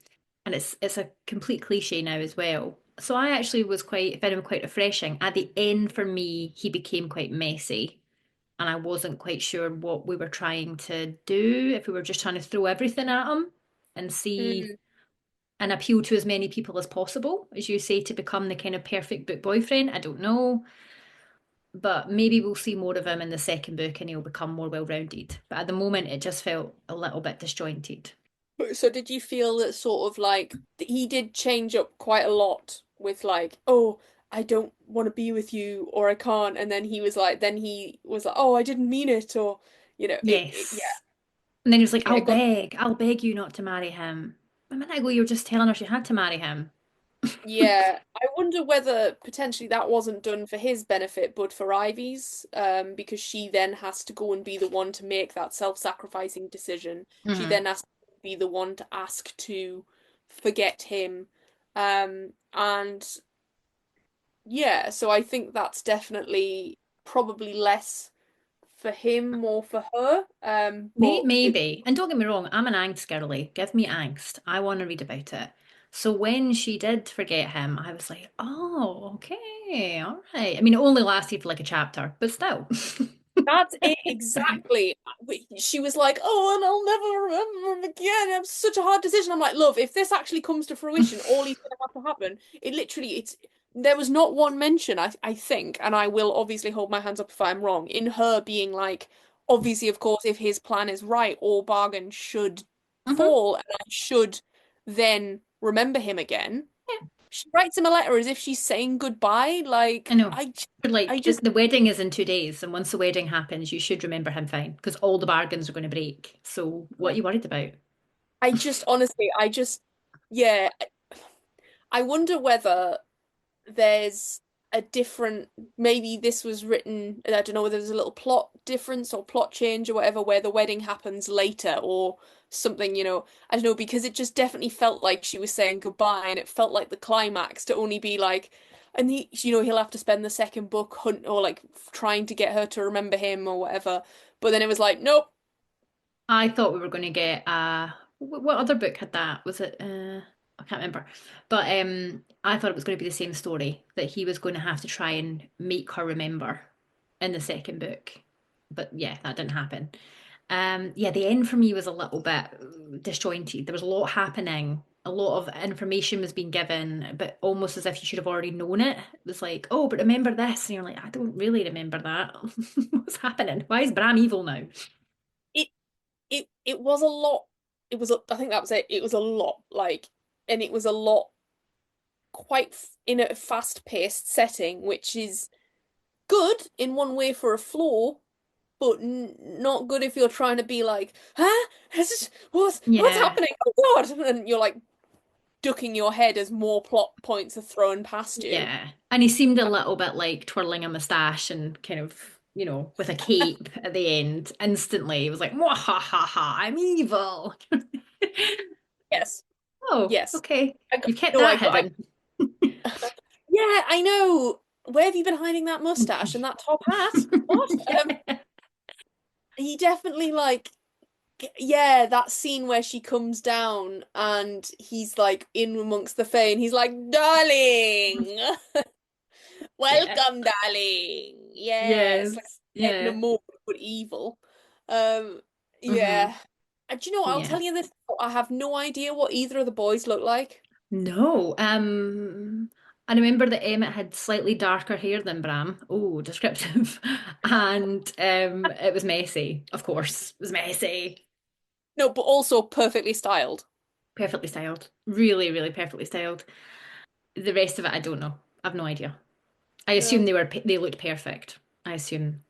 and it's a complete cliche now as well. So I actually was quite found him quite refreshing. At the end, for me, he became quite messy, and I wasn't quite sure what we were trying to do. If we were just trying to throw everything at him and see mm. and appeal to as many people as possible, as you say, to become the kind of perfect book boyfriend. I don't know. But maybe we'll see more of him in the second book and he'll become more well rounded. But at the moment, it just felt a little bit disjointed. So did you feel that sort of like he did change up quite a lot with like, oh, I don't want to be with you or I can't, and then he was like, oh, I didn't mean it, or yeah, Yes. And then he was like, yeah, it got I'll beg you not to marry him. A minute ago, you were just telling her she had to marry him. yeah. I wonder whether potentially that wasn't done for his benefit, but for Ivy's, because she then has to go and be the one to make that self-sacrificing decision. She Hmm. then has to be the one to ask to forget him. And yeah, so I think that's definitely probably less for him, more for her. But it, Maybe. And don't get me wrong, I'm an angst girly. Give me angst. I want to read about it. So when she did forget him, I was like, oh, okay, all right. I mean, it only lasted for like a chapter, but still. That's it exactly. She was like, "Oh, and I'll never remember him again. It was such a hard decision." I'm like, "Love, if this actually comes to fruition, all he's gonna have to happen. It literally, it's there was not one mention, I think, and I will obviously hold my hands up if I'm wrong, in her being like, obviously, of course, if his plan is right, all bargain should Hmm. fall, and I should then remember him again." Yeah, She writes him a letter as if she's saying goodbye. I Like, know. But I like just the wedding is in 2 days, and once the wedding happens, you should remember him fine because all the bargains are going to break. So what are you worried about? I just honestly, yeah, I wonder whether there's a different, maybe this was written, I don't know whether there's a little plot difference or plot change or whatever, where the wedding happens later or something, I don't know, because it just definitely felt like she was saying goodbye and it felt like the climax to only be like, and he'll have to spend the second book hunt or like trying to get her to remember him or whatever. But then it was like, nope. I thought we were going to get what other book had that? Was it I can't remember. But I thought it was going to be the same story that he was going to have to try and make her remember in the second book. But yeah, that didn't happen. Yeah, the end for me was a little bit disjointed. There was a lot happening. A lot of information was being given, but almost as if you should have already known it. It was like, oh, but remember this. And you're like, I don't really remember that. What's happening? Why is Bram evil now? It it was a lot. I think that was it. It was a lot, like, and it was a lot quite in a fast-paced setting, which is good in one way for a flaw, but n not good if you're trying to be like, huh? What's Yeah. happening? Oh God! And you're like ducking your head as more plot points are thrown past you. Yeah. And he seemed a little bit like twirling a mustache and kind of, with a cape at the end. Instantly, he was like, "Mwah, ha, ha, ha, I'm evil." Yes, Oh, yes. okay. I got You've kept no. that hidden. Yeah, I know. Where have you been hiding that mustache and that top hat? What? Yeah. He definitely like yeah, that scene where she comes down and he's like in amongst the fae and he's like, "Darling, Yeah. welcome, darling." Yes, like Yes. getting a Yeah. moment but evil. Um, Hmm. yeah. And do you know what? I'll Yeah. tell you this. I have no idea what either of the boys look like. No. I remember that Emmett had slightly darker hair than Bram. Oh, descriptive. And it was messy, of course. It was messy. No, but also perfectly styled. Perfectly styled. Really, really perfectly styled. The rest of it, I don't know. I've no idea. I assume No, they looked perfect. I assume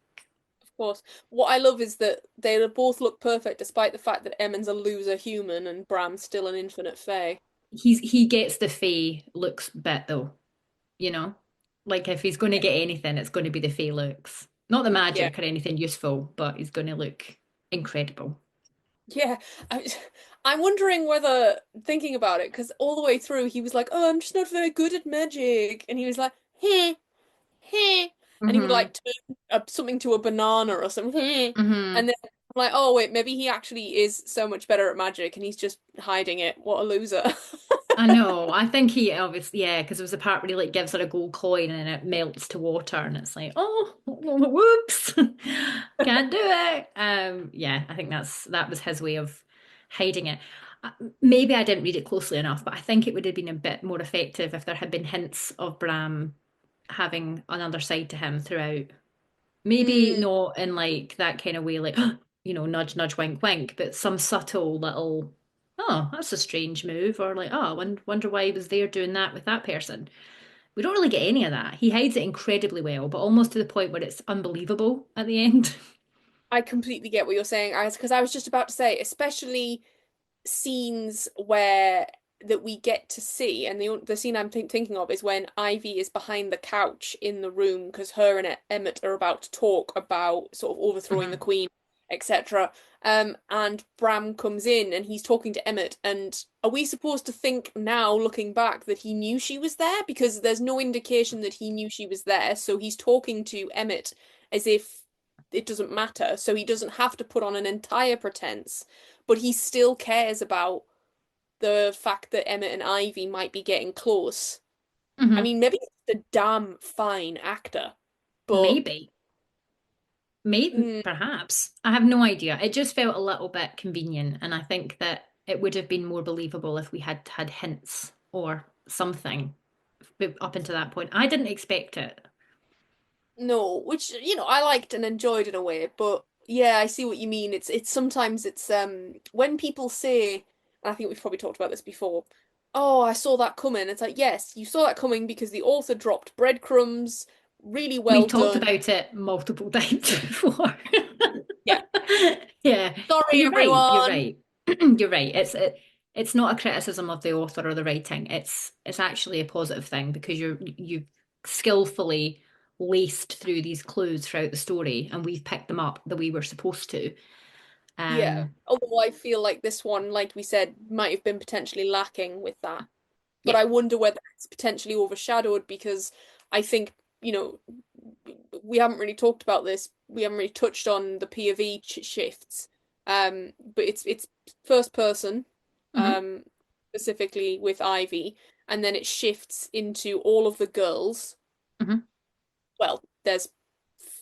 of course. What I love is that they both look perfect despite the fact that Emmons a loser human and Bram's still an infinite fae. he gets the Fae looks bit though, you know? Like if he's going to Yeah. get anything, it's going to be the Fae looks. Not the Yeah. magic or anything useful, but he's going to look incredible. Yeah, I, I'm wondering whether thinking about it, because all the way through he was like, "Oh, I'm just not very good at magic," and he was like, "Heh, heh," and he would Hmm. like turn something to a banana or something, "Heh," Hmm. and then I'm like, "Oh wait, maybe he actually is so much better at magic, and he's just hiding it. What a loser!" I know. I think he obviously, yeah, because there was a part where he like gives her a gold coin and it melts to water, and it's like, oh, whoops, can't do it. Yeah, I think that was his way of hiding it. Uh, Maybe I didn't read it closely enough, but I think it would have been a bit more effective if there had been hints of Bram having another side to him throughout. Maybe Mm, not in like that kind of way, like, nudge, nudge, wink, wink, but some subtle little, oh, that's a strange move, or like, oh, wonder why he was there doing that with that person. We don't really get any of that. He hides it incredibly well, but almost to the point where it's unbelievable at the end. I completely get what you're saying, because I was just about to say, especially scenes where that we get to see, and the scene I'm thinking of is when Ivy is behind the couch in the room because her and Emmett are about to talk about sort of overthrowing the Hmm. Queen, etc. And Bram comes in and he's talking to Emmett, and are we supposed to think now, looking back, that he knew she was there? Because there's no indication that he knew she was there, so he's talking to Emmett as if it doesn't matter, so he doesn't have to put on an entire pretense but he still cares about the fact that Emmett and Ivy might be getting close. I Hmm. mean, maybe he's a damn fine actor, but Maybe. Maybe, mm, perhaps. I have no idea. It just felt a little bit convenient, and I think that it would have been more believable if we had had hints or something up until that point. I didn't expect it. no, which I liked and enjoyed in a way, but yeah, I see what you mean. It's sometimes it's when people say, and I think we've probably talked about this before, oh, I saw that coming. It's like, yes, you saw that coming because the author dropped breadcrumbs, really We've well talked done. about it multiple times before. Yeah. Yeah, but Sorry, you're right. You're everyone. right. You're right. It's not a criticism of the author or the writing. It's actually a positive thing because you've skillfully laced through these clues throughout the story, and we've picked them up the way we're supposed to. Yeah. Um, Although I feel like this one, like we said, might have been potentially lacking with that. But yeah. I wonder whether it's potentially overshadowed because I think, you know, we haven't really talked about this. We haven't really touched on the POV shifts. But it's first person, Hmm. um, specifically with Ivy, and then it shifts into all of the girls. Hmm. Well, there's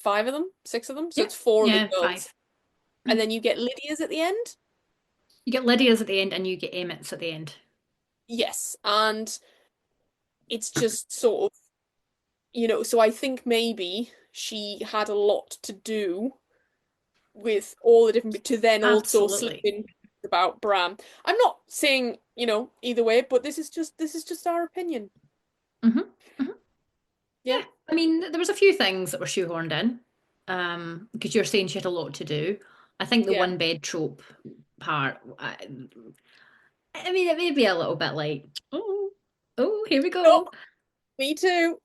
five of them, six of them, so Yeah. it's four of the Yeah. girls, Five. and then you get Lydia's at the end. You get Lydia's at the end, and you get Emmett's at the end. Yes, and it's just sort of, so I think maybe she had a lot to do with all the different to then also slip Absolutely. in about Bram. I'm not saying, either way, but this is just our opinion. Hmm. Hmm. Yeah. Yeah, I mean, there was a few things that were shoehorned in, because you're saying she had a lot to do. I think the Yeah. one bed trope part, I mean, it may be a little bit like, oh, oh, here we No, go, me too.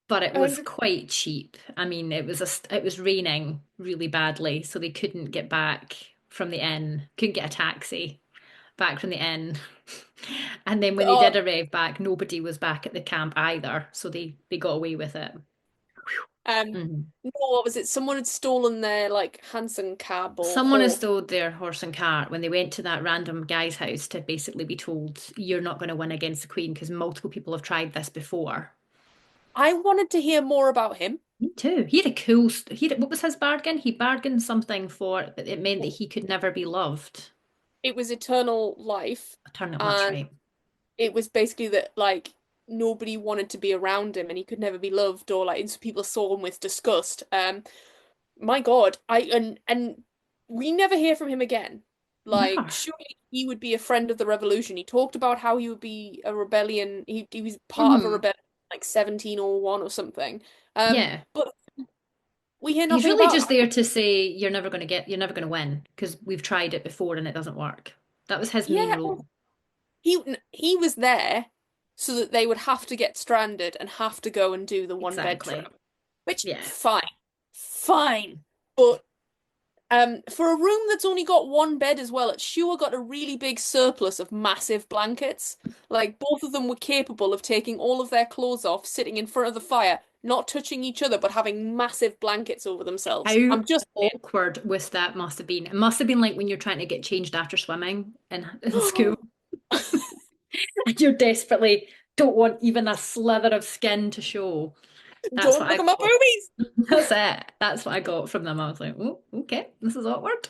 but it was 100. quite cheap. I mean, it was raining really badly, so they couldn't get back from the inn, couldn't get a taxi back from the inn. And then when they Oh, did arrive back, nobody was back at the camp either, so they got away with it. Mhm. no, what was it? Someone had stolen their like Hanson cab or Someone has horse. stole their horse and cart when they went to that random guy's house to basically be told you're not going to win against the Queen because multiple people have tried this before. I wanted to hear more about him. Me too. What was his bargain? He bargained something for, but it meant that he could never be loved. It was eternal life, I turned out that's and right. it was basically that like nobody wanted to be around him and he could never be loved or like and so people saw him with disgust. My God, I and we never hear from him again. Like, Never. surely he would be a friend of the revolution. He talked about how he would be a rebellion. He was part of a Hmm. rebellion like 1701 or something. Yeah. But we hear He's nothing really about just that. there to say you're never going to win because we've tried it before and it doesn't work. That was his main Yeah, role. he was there so that they would have to get stranded and have to go and do the one bed Exactly. trip. Which Yeah. fine, fine. But for a room that's only got one bed as well, it's sure got a really big surplus of massive blankets. Like both of them were capable of taking all of their clothes off, sitting in front of the fire, not touching each other, but having massive blankets over themselves. How I'm just saying. awkward was that must have been. It must have been like when you're trying to get changed after swimming in school and you're desperately don't want even a slither of skin to show. That's Don't what look I at my got. boobies. That's it. That's what I got from them. I was like, oh, okay, this is awkward.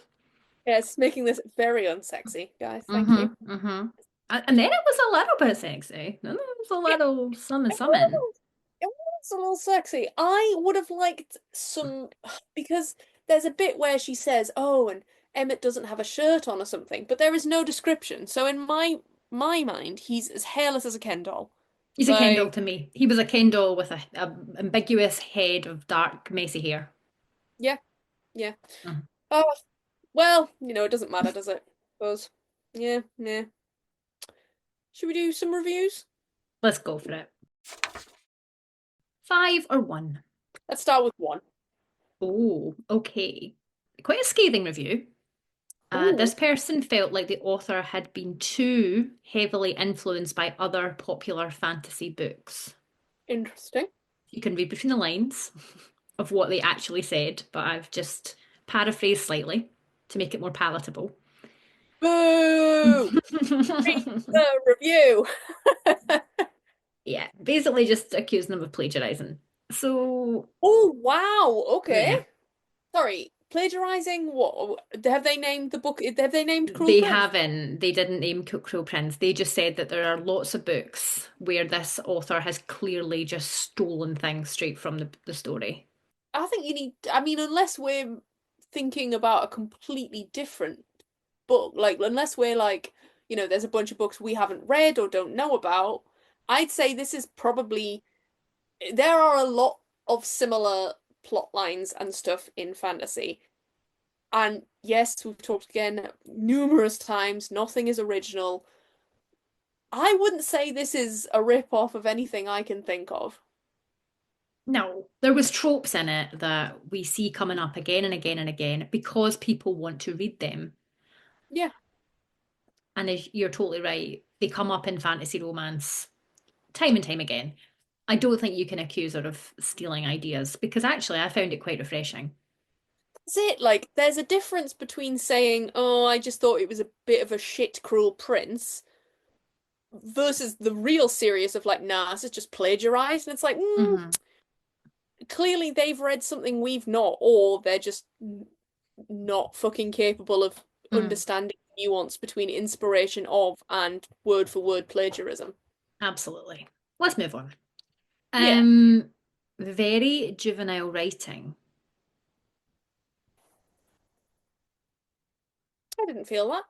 Yeah, it's making this very unsexy, guys. Thank you. Mm-hmm. Mm-hmm. And then it was a little bit sexy. Then it was a Yeah, little summon it summon. was. It was a little sexy. I would have liked some because there's a bit where she says, "Oh, and Emmett doesn't have a shirt on or something," but there is no description. So in my mind, he's as hairless as a Ken doll. He's a Ken doll Like, to me. He was a Ken doll with a ambiguous head of dark, messy hair. yeah, yeah. Mhm. Oh, well, it doesn't matter, does it? Suppose. Yeah, yeah. Should we do some reviews? Let's go for it. Five or one? Let's start with one. Oh, okay. Quite a scathing review. Ooh, This person felt like the author had been too heavily influenced by other popular fantasy books. interesting. You can read between the lines of what they actually said, but I've just paraphrased slightly to make it more palatable. Boo! Read the review. Yeah, basically just accusing them of plagiarizing. So, Oh, wow. Okay. yeah, Sorry. Plagiarizing what? Have they named the book? Have they named Cruel they Prince? haven't, they didn't name Cruel Prince. They just said that there are lots of books where this author has clearly just stolen things straight from the story. I think you need, I mean, unless we're thinking about a completely different book, like, unless we're like, there's a bunch of books we haven't read or don't know about, I'd say this is probably, there are a lot of similar plot lines and stuff in fantasy. And yes, we've talked again numerous times, nothing is original. I wouldn't say this is a rip-off of anything I can think of. No, there was tropes in it that we see coming up again and again and again because people want to read them. Yeah. And as you're totally right, they come up in fantasy romance time and time again. I don't think you can accuse her of stealing ideas because actually I found it quite refreshing. That's it. Like, there's a difference between saying, "Oh, I just thought it was a bit of a shit, cruel prince," versus the real serious of like, "Nah, this is just plagiarized." And it's like, Hmm. clearly they've read something we've not, or they're just not fucking capable of Mm, understanding the nuance between inspiration of and word for word plagiarism. absolutely. Let's move on. Yeah, Um, Very juvenile writing. I didn't feel that.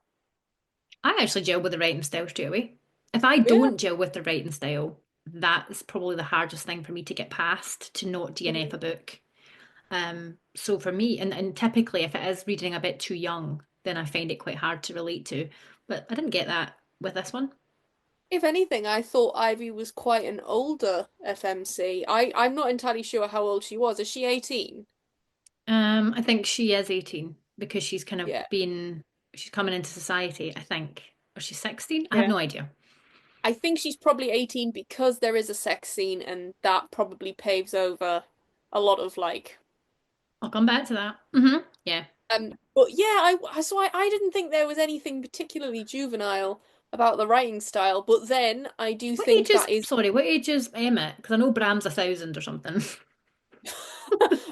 I actually gel with the writing style straight away. If I Yeah. don't gel with the writing style, that's probably the hardest thing for me to get past to not DNF Mhm. a book. So for me, and typically if it is reading a bit too young, then I find it quite hard to relate to. But I didn't get that with this one. If anything, I thought Ivy was quite an older FMC. I'm not entirely sure how old she was. Is she 18? I think she is 18 because she's kind of Yeah. she's coming into society, I think. Or she's 16? I have Yeah. no idea. I think she's probably 18 because there is a sex scene and that probably paves over a lot of like I'll come back to that. Yeah. but yeah, I didn't think there was anything particularly juvenile about the writing style, but then I do What think age is, that is sorry, what age is Emmett? Because I know Bram's 1,000 or something.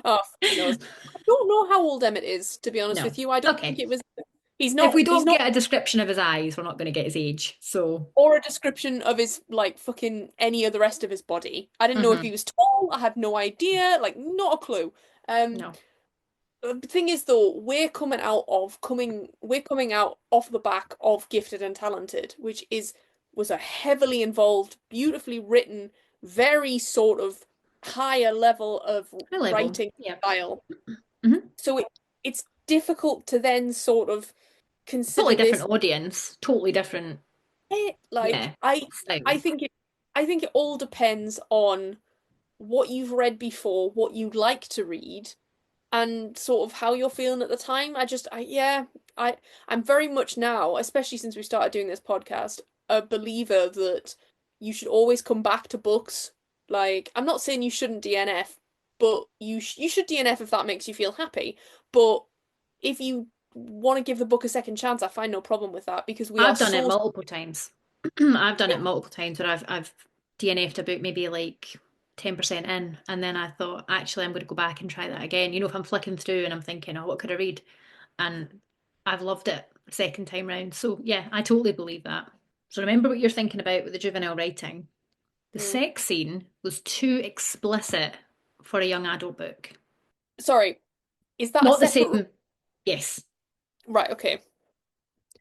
oh, fuck knows. I don't know how old Emmett is, to be honest No. with you. I don't think Okay. it was If we he's don't not get a description of his eyes, we're not going to get his age. So, or a description of his like fucking any of the rest of his body. I didn't know if he hmm was tall. I had no idea. Like not a clue. Um, no. the thing is though, we're coming out off the back of Gifted and Talented, which is was a heavily involved, beautifully written, very sort of higher level of High level. writing Yeah. style. Hmm. So it's difficult to then sort of consider Totally this different audience. Totally different. like Yeah. I Style. think it all depends on what you've read before, what you'd like to read, and sort of how you're feeling at the time. I I'm very much now, especially since we started doing this podcast, a believer that you should always come back to books. Like, I'm not saying you shouldn't DNF, but you should DNF if that makes you feel happy. But if you want to give the book a second chance, I find no problem with that because we are I've done it so multiple times. I've done yeah. it multiple times where I've DNF'd a book maybe like 10% in, and then I thought, actually, I'm going to go back and try that again. You know, if I'm flicking through and I'm thinking, oh, what could I read? And I've loved it second time round. So yeah, I totally believe that. So remember what you're thinking about with the juvenile writing. The Mm. sex scene was too explicit for a young adult book. Sorry, is that a Not the separate? same. Yes. Right, okay.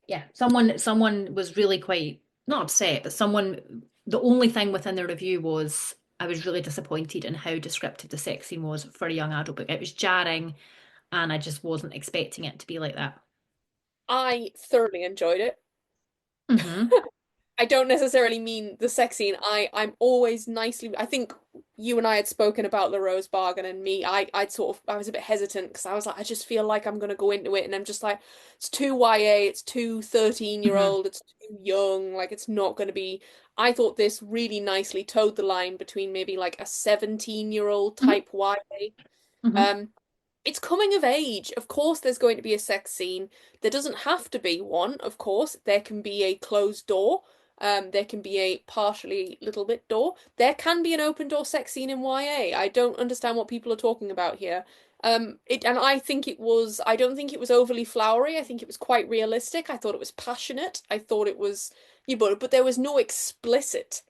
Yeah. Someone was really quite not upset, but someone the only thing within the review was I was really disappointed in how descriptive the sex scene was for a young adult book. It was jarring and I just wasn't expecting it to be like that. I thoroughly enjoyed it. Hmm. I don't necessarily mean the sex scene. I'm always nicely. I think you and I had spoken about the Rose Bargain, and me. I was a bit hesitant because I was like, I just feel like I'm gonna go into it, and I'm just like, it's too YA, it's too 13-year Hmm. old, it's too young, like it's not gonna be. I thought this really nicely towed the line between maybe like a 17-year-old Hmm. type YA. Hmm. Um, it's coming of age. Of course, there's going to be a sex scene. There doesn't have to be one, of course. There can be a closed door. There can be a partially little bit door. There can be an open door sex scene in YA. I don't understand what people are talking about here. And I think it was, I don't think it was overly flowery. I think it was quite realistic. I thought it was passionate. I thought it was, but there was no explicit,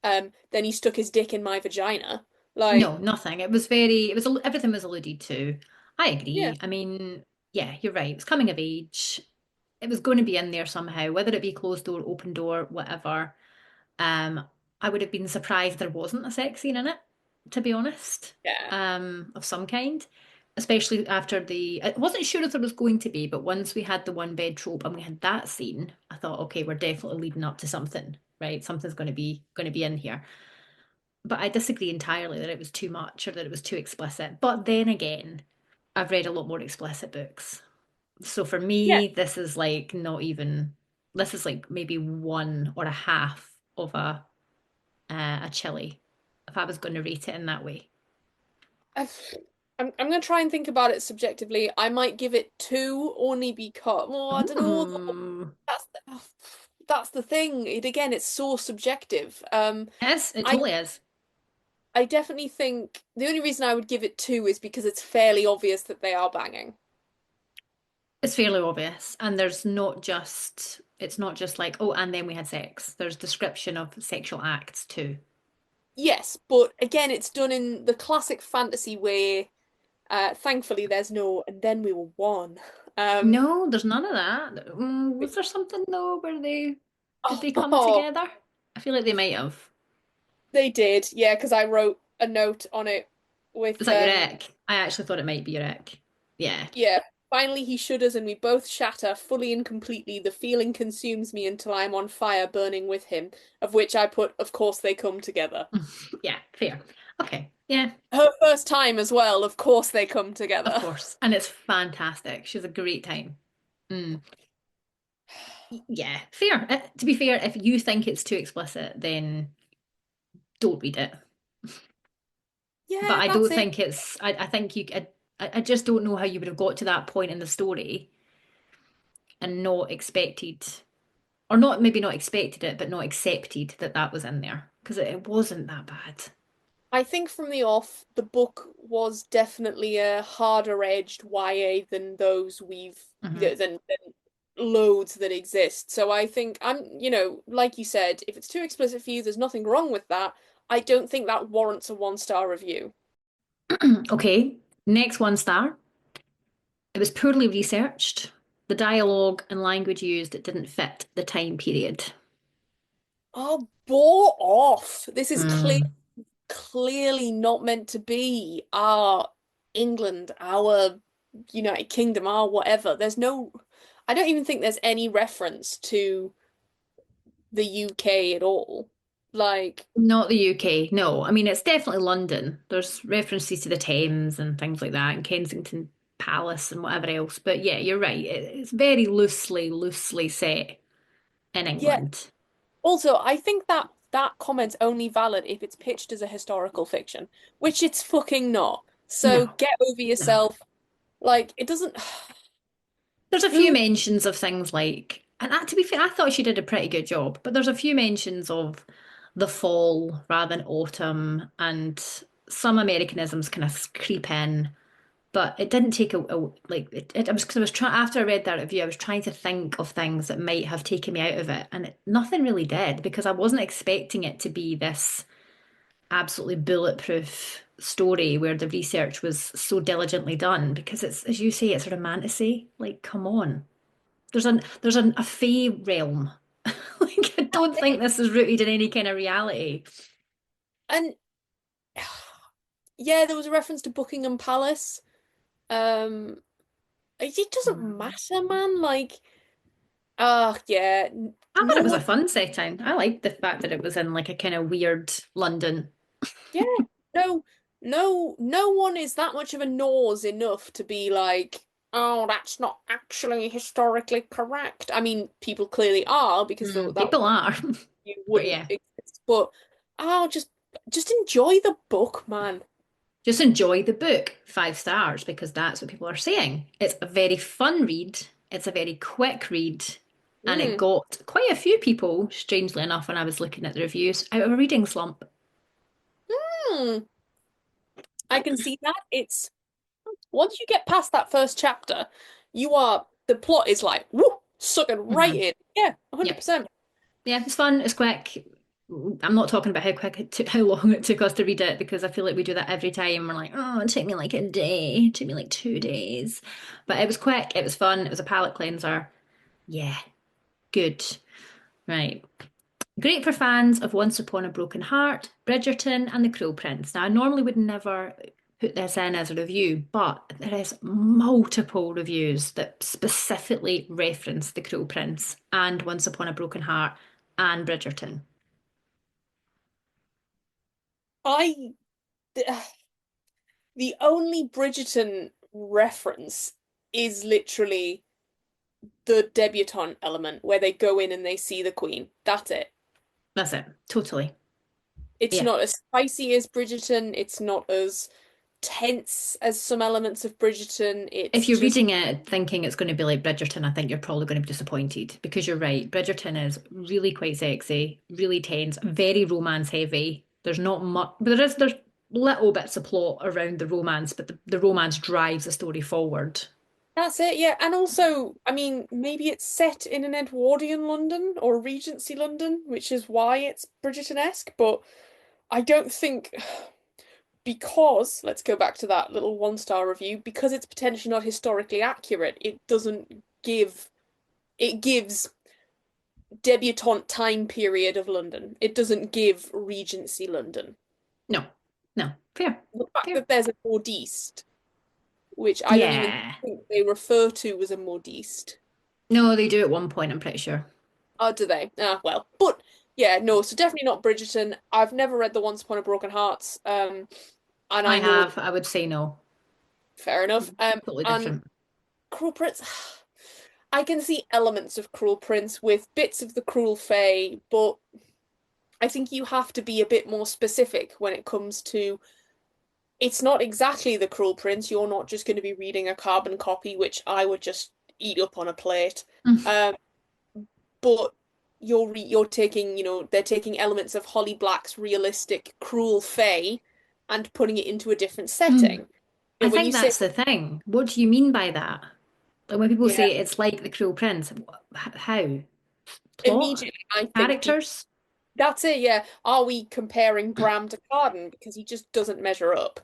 then he stuck his dick in my vagina. Like, No, nothing. It was very, it was, everything was alluded to. I yeah, agree. I mean, yeah, you're right. It was coming of age. It was going to be in there somehow, whether it be closed door, open door, whatever. Um, I would have been surprised there wasn't a sex scene in it, to be honest, yeah, of some kind. Especially after I wasn't sure if there was going to be, but once we had the one bed trope and we had that scene, I thought, okay, we're definitely leading up to something, right? Something's going to be in here. But I disagree entirely that it was too much or that it was too explicit. But then again, I've read a lot more explicit books. So for yeah. me, this is like not even, this is like maybe one or a half of a chili if I was going to rate it in that way. I've, I'm gonna try and think about it subjectively. I might give it two only because, well, I don't know. Mm. That's that's the thing. It's so subjective. Yes, it I totally is. I definitely think the only reason I would give it two is because it's fairly obvious that they are banging. It's fairly obvious. And it's not just like, oh, and then we had sex. There's description of sexual acts too. Yes, but again, it's done in the classic fantasy way. Thankfully, there's no, and then we were one. Um, No, there's none of that. Was there something though where did they come oh, together? I feel like they might have. they did, yeah, because I wrote a note on it Is with that your eck? I actually thought it might be your eck. Yeah. yeah. Finally, he shudders and we both shatter fully and completely. The feeling consumes me until I am on fire, burning with him. Of which I put, of course, they come together. Yeah, fair. Okay. Yeah, Her first time as well, of course, they come of together. course. And it's fantastic. She's a great time. Mm. Yeah, fair. To be fair, if you think it's too explicit, then don't read it. But Yeah, I that's don't it. think I think I just don't know how you would have got to that point in the story and not expected, or not maybe not expected it, but not accepted that that was in there because it wasn't that bad. I think from the off, the book was definitely a harder edged YA than those Hmm. than loads that exist. So I think like you said, if it's too explicit for you, there's nothing wrong with that. I don't think that warrants a one-star review. Okay, next one star. It was poorly researched. The dialogue and language used didn't fit the time period. Oh, bore off. This is Mm. clearly not meant to be our England, our United Kingdom, our whatever. I don't even think there's any reference to the UK at all. Like, Not the UK, no. I mean, it's definitely London. There's references to the Thames and things like that, and Kensington Palace and whatever else. But yeah, you're right. It's very loosely set in yeah. England. Also, I think that comment's only valid if it's pitched as a historical fiction, which it's fucking not. So No, get over no. yourself. Like, it doesn't. There's a few Who? mentions of things like, and to be fair, I thought she did a pretty good job, but there's a few mentions of the fall rather than autumn, and some Americanisms kind of creep in. But it didn't take I was because I was trying after I read that review, I was trying to think of things that might have taken me out of it, and nothing really did because I wasn't expecting it to be this absolutely bulletproof story where the research was so diligently done. Because it's, as you say, it's romantasy. Like, come on, a fae realm. Like, I don't think this is rooted in any kind of reality. And yeah, there was a reference to Buckingham Palace. Um, it doesn't Mm. matter, man. Like, yeah, I thought no it was a one. fun setting. I liked the fact that it was in like a kind of weird London. Yeah, no, no one is that much of a nose enough to be like, oh, that's not actually historically correct. I mean, people clearly are because that People are, you but wouldn't yeah. exist. But oh, just enjoy the book, man. Just enjoy the book, 5 stars, because that's what people are saying. It's a very fun read. It's a very quick read. And it Mm. got quite a few people, strangely enough, when I was looking at the reviews, out of a reading slump. Hmm. I can see that. It's once you get past that first chapter, the plot is like, woo, sucking right Hmm. in. Yeah, Yep. 100%. Yeah, it's fun. It's quick. I'm not talking about how quick it took, how long it took us to read it because I feel like we do that every time. We're like, oh, it took me like a day. It took me like 2 days. But it was quick. It was fun. It was a palate cleanser. Yeah, good. Right. Great for fans of Once Upon a Broken Heart, Bridgerton, and The Cruel Prince. Now, I normally would never put this in as a review, but there is multiple reviews that specifically reference The Cruel Prince and Once Upon a Broken Heart and Bridgerton. I the only Bridgerton reference is literally the debutante element where they go in and they see the Queen. That's it. That's it. Totally. It's Yeah. not as spicy as Bridgerton. It's not as tense as some elements of Bridgerton. If It's you're just reading it thinking it's going to be like Bridgerton, I think you're probably going to be disappointed because you're right. Bridgerton is really quite sexy, really tense, very romance heavy. There's not much, but there's little bits of plot around the romance, but the romance drives the story forward. that's it, yeah. And also, I mean, maybe it's set in an Edwardian London or Regency London, which is why it's Bridgerton-esque, but I don't think because, let's go back to that little one-star review, because it's potentially not historically accurate, it gives debutante time period of London. It doesn't give Regency London. No, no, fair, The fact fair. that there's a modiste, which I don't even Yeah. think they refer to as a modiste. No, they do at one point, I'm pretty sure. Oh, do they? Ah, well. But yeah, no, so definitely not Bridgerton. I've never read the Once Upon a Broken Hearts. And I I know have, I would say no. fair enough. Totally And different. Cruel Prince, I can see elements of Cruel Prince with bits of the Cruel Fae, but I think you have to be a bit more specific when it comes to it's not exactly the Cruel Prince. You're not just going to be reading a carbon copy, which I would just eat up on a plate. Um, but you're taking, they're taking elements of Holly Black's realistic Cruel Fae and putting it into a different Mm. setting. I When you think say that's the thing. What do you mean by that? Like when people yeah, say it's like The Cruel Prince, how? Plot? immediately I think people Characters? that's it, yeah. Are we comparing Bram to Carden? Because he just doesn't measure up.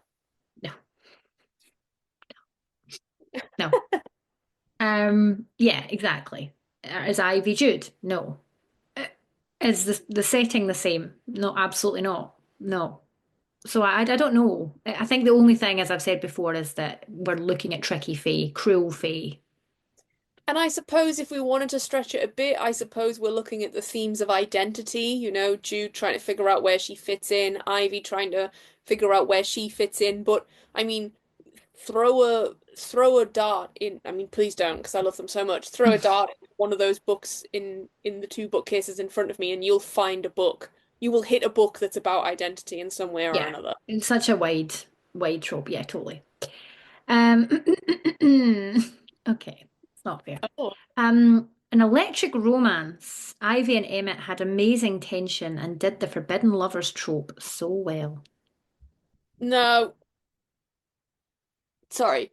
No, no. Yeah, exactly. Is Ivy Jude? No. Uh, Is the setting the same? No, absolutely not. No. So I don't know. I think the only thing, as I've said before, is that we're looking at tricky Fae, cruel Fae. And I suppose if we wanted to stretch it a bit, I suppose we're looking at the themes of identity, Jude trying to figure out where she fits in, Ivy trying to figure out where she fits in. But I mean, throw a dart in. I mean, please don't, because I love them so much. Throw a dart in one of those books in the two bookcases in front of me, and you'll find a book. You will hit a book that's about identity in some way or Yeah, another. it's such a wide trope. Yeah, totally. Okay, it's not fair. Oh. An electric romance. Ivy and Emmett had amazing tension and did the forbidden lovers trope so well. No, sorry.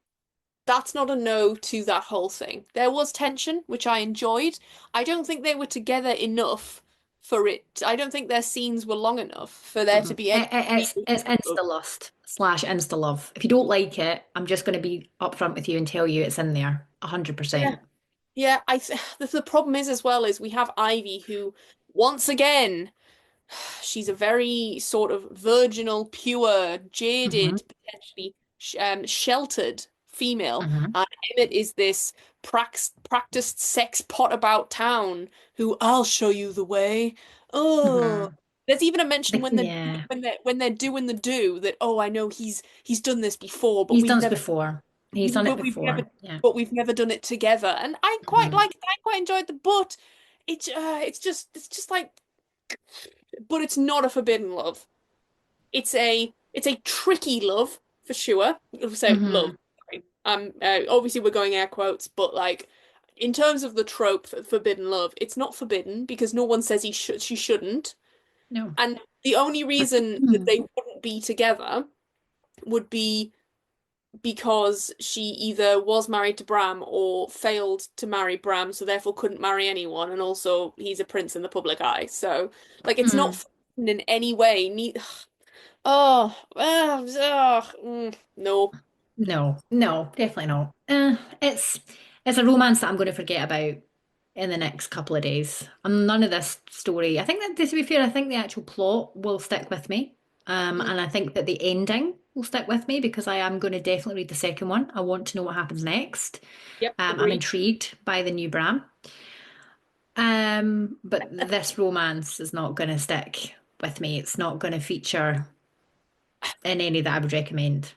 That's not a no to that whole thing. There was tension, which I enjoyed. I don't think they were together enough for it. I don't think their scenes were long enough for there to Mhm. be any It's real. insta lust slash insta love. If you don't like it, I'm just going to be upfront with you and tell you it's in there, Yeah, 100%. yeah. The problem is as well is we have Ivy who, once again, she's a very sort of virginal, pure, Hmm. jaded, potentially sheltered female. Hmm. And Emmett is this practiced sex pot about town who I'll show you the way. Oh, Hmm. there's even a mention when they're Yeah, when they're doing the do that. Oh, I know he's done this before, but he's done this before. He's done it but we've never before. Yeah. we've never done it together. And I quite Hmm. like it. I quite enjoyed the but. It's just like but it's not a forbidden love. It's a tricky love. for sure. We'll say love. Hmm. Sorry. Obviously we're going air quotes, but like in terms of the trope for forbidden love, it's not forbidden because no one says she shouldn't. No. And the only reason that Hmm. they wouldn't be together would be because she either was married to Bram or failed to marry Bram, so therefore couldn't marry anyone, and also he's a prince in the public eye. So, like, it's not Hmm. forbidden in any way. Oh, no. No, no, definitely not. It's a romance that I'm going to forget about in the next couple of days. None of this story. I think that to be fair, I think the actual plot will stick with me. Mm, And I think that the ending will stick with me because I am going to definitely read the second one. I want to know what happens next. yep, I'm agreed. intrigued by the new Bram. But this romance is not going to stick with me. It's not going to feature in any that I would recommend.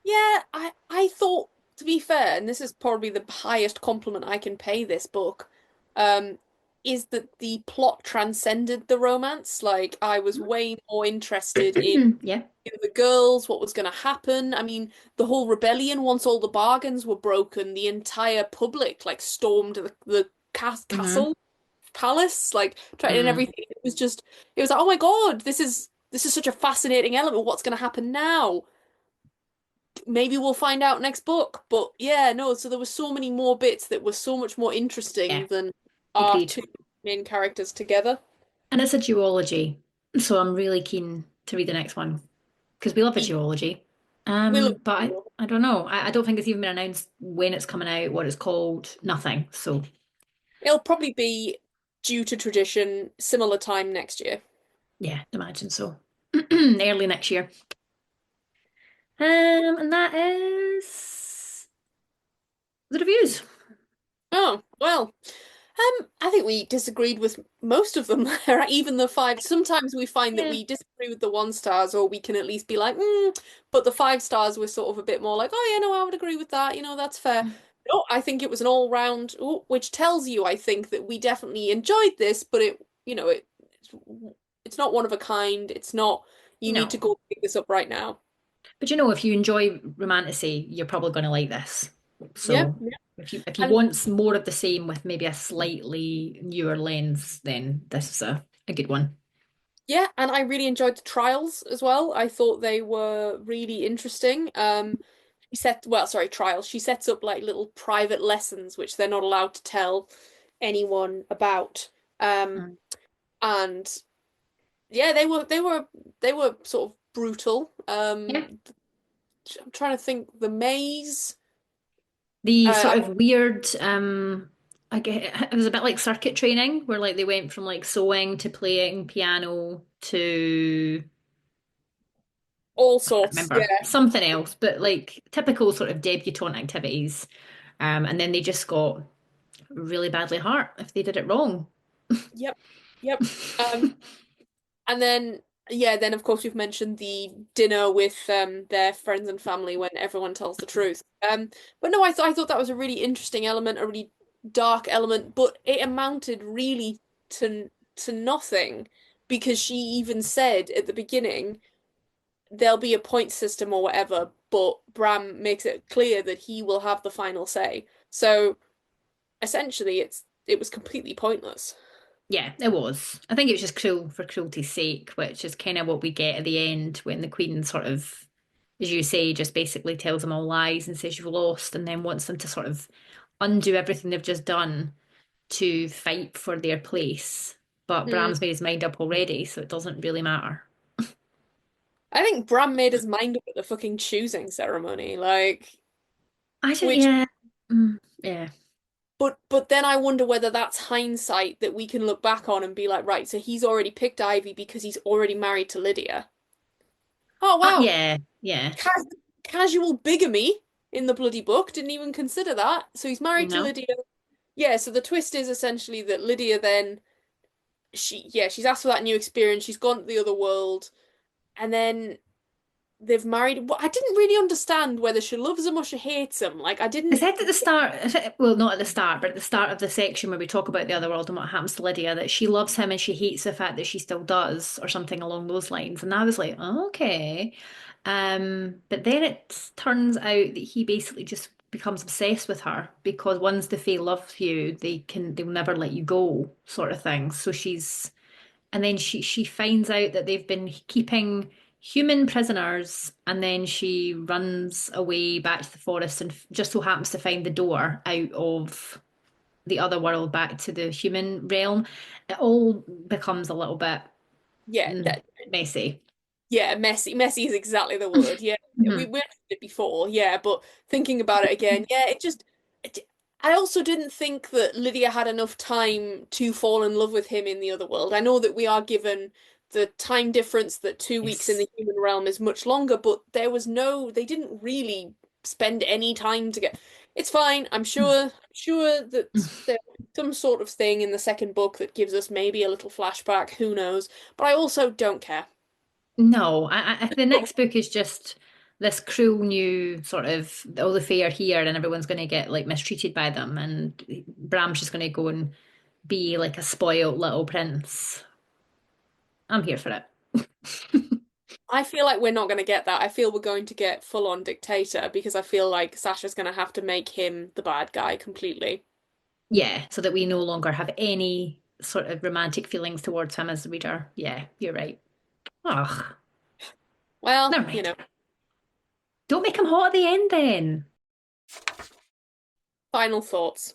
Yeah, I thought, to be fair, and this is probably the highest compliment I can pay this book, um, is that the plot transcended the romance. Like, I was way more interested in Yeah. the girls, what was going to happen. I mean, the whole rebellion, once all the bargains were broken, the entire public like stormed the Hmm. castle, palace, like trying and Mm. everything. It was like, oh my God, this is such a fascinating element. What's going to happen now? Maybe we'll find out next book. But yeah, no, so there were so many more bits that were so much more Yeah, interesting than our agreed. two main characters together. And it's a duology, so I'm really keen to read the next one because we love a E- duology. We look. But I don't know. I don't think it's even been announced when it's coming out, what it's called, nothing. So It'll probably be due to tradition, similar time next year. yeah, imagine so. Early next year. And that is the reviews. Oh, well, I think we disagreed with most of them there, even the five. Sometimes we find that Yeah. we disagree with the one stars, or we can at least be like, but the five stars we're sort of a bit more like, oh, yeah, no, I would agree with that. That's fair. No, I think it was an all round, which tells you, I think, that we definitely enjoyed this, but it's not one of a kind. It's not, you need to No. go pick this up right now. But you know, if you enjoy romantasy, you're probably going to like this. Yeah, So yeah. if you And want more of the same with maybe a slightly newer lens, then this is a good one. yeah, and I really enjoyed the trials as well. I thought they were really interesting. Trials. She sets up like little private lessons which they're not allowed to tell anyone about. Um, Mm. and yeah, they were sort of brutal. Yeah. I'm trying to think the maze. The Uh, sort of weird, I get it was a bit like circuit training, where like they went from like sewing to playing piano to all I can't sorts. remember Yeah. something else, but like typical sort of debutante activities. And then they just got really badly hurt if they did it wrong. Yep. Yep. Um, And then, yeah, then of course we've mentioned the dinner with their friends and family when everyone tells the truth. But no, I thought that was a really interesting element, a really dark element, but it amounted really to nothing because she even said at the beginning there'll be a point system or whatever, but Bram makes it clear that he will have the final say. So essentially, it was completely pointless. Yeah, it was. I think it was just cruel for cruelty's sake, which is kind of what we get at the end when the Queen sort of, as you say, just basically tells them all lies and says you've lost and then wants them to sort of undo everything they've just done to fight for their place. But Hmm. Bram's made his mind up already, so it doesn't really matter. I think Bram made his mind up at the fucking choosing ceremony, like, I just, which, yeah, yeah, but then I wonder whether that's hindsight that we can look back on and be like, right, so he's already picked Ivy because he's already married to Lydia. Oh wow, yeah, yeah. Cas casual bigamy in the bloody book. Didn't even consider that. So he's married to No, Lydia. Yeah, so the twist is essentially that Lydia then she's asked for that new experience. She's gone to the other world, and then they've married. Well, I didn't really understand whether she loves him or she hates him. Like I I didn't. said at the start, well, not at the start, but at the start of the section where we talk about the other world and what happens to Lydia, that she loves him and she hates the fact that she still does, or something along those lines. And I was like, oh, okay. But then it turns out that he basically just becomes obsessed with her because once the Fae love you, they'll never let you go, sort of thing. So and then she finds out that they've been keeping human prisoners, and then she runs away back to the forest and just so happens to find the door out of the other world back to the human realm. It all becomes a little bit Yeah, messy. yeah, messy. Messy is exactly the word. Yeah, we Mhm. mentioned it before. Yeah, but thinking about it again, yeah, it, I also didn't think that Lydia had enough time to fall in love with him in the other world. I know that we are given the time difference that 2 weeks in Yes. the human realm is much longer, but they didn't really spend any time together. It's fine. I'm sure that there's some sort of thing in the second book that gives us maybe a little flashback. Who knows? But I also don't care. No, the next book is just this cruel new sort of all the Fae are here and everyone's going to get like mistreated by them, and Bram's just going to go and be like a spoiled little prince. I'm here for it. I feel like we're not going to get that. I feel we're going to get full on dictator because I feel like Sasha's going to have to make him the bad guy completely. Yeah, so that we no longer have any sort of romantic feelings towards him as the reader. Yeah, you're right. Ugh, Well, never mind. Don't make him hot at the end then. final thoughts.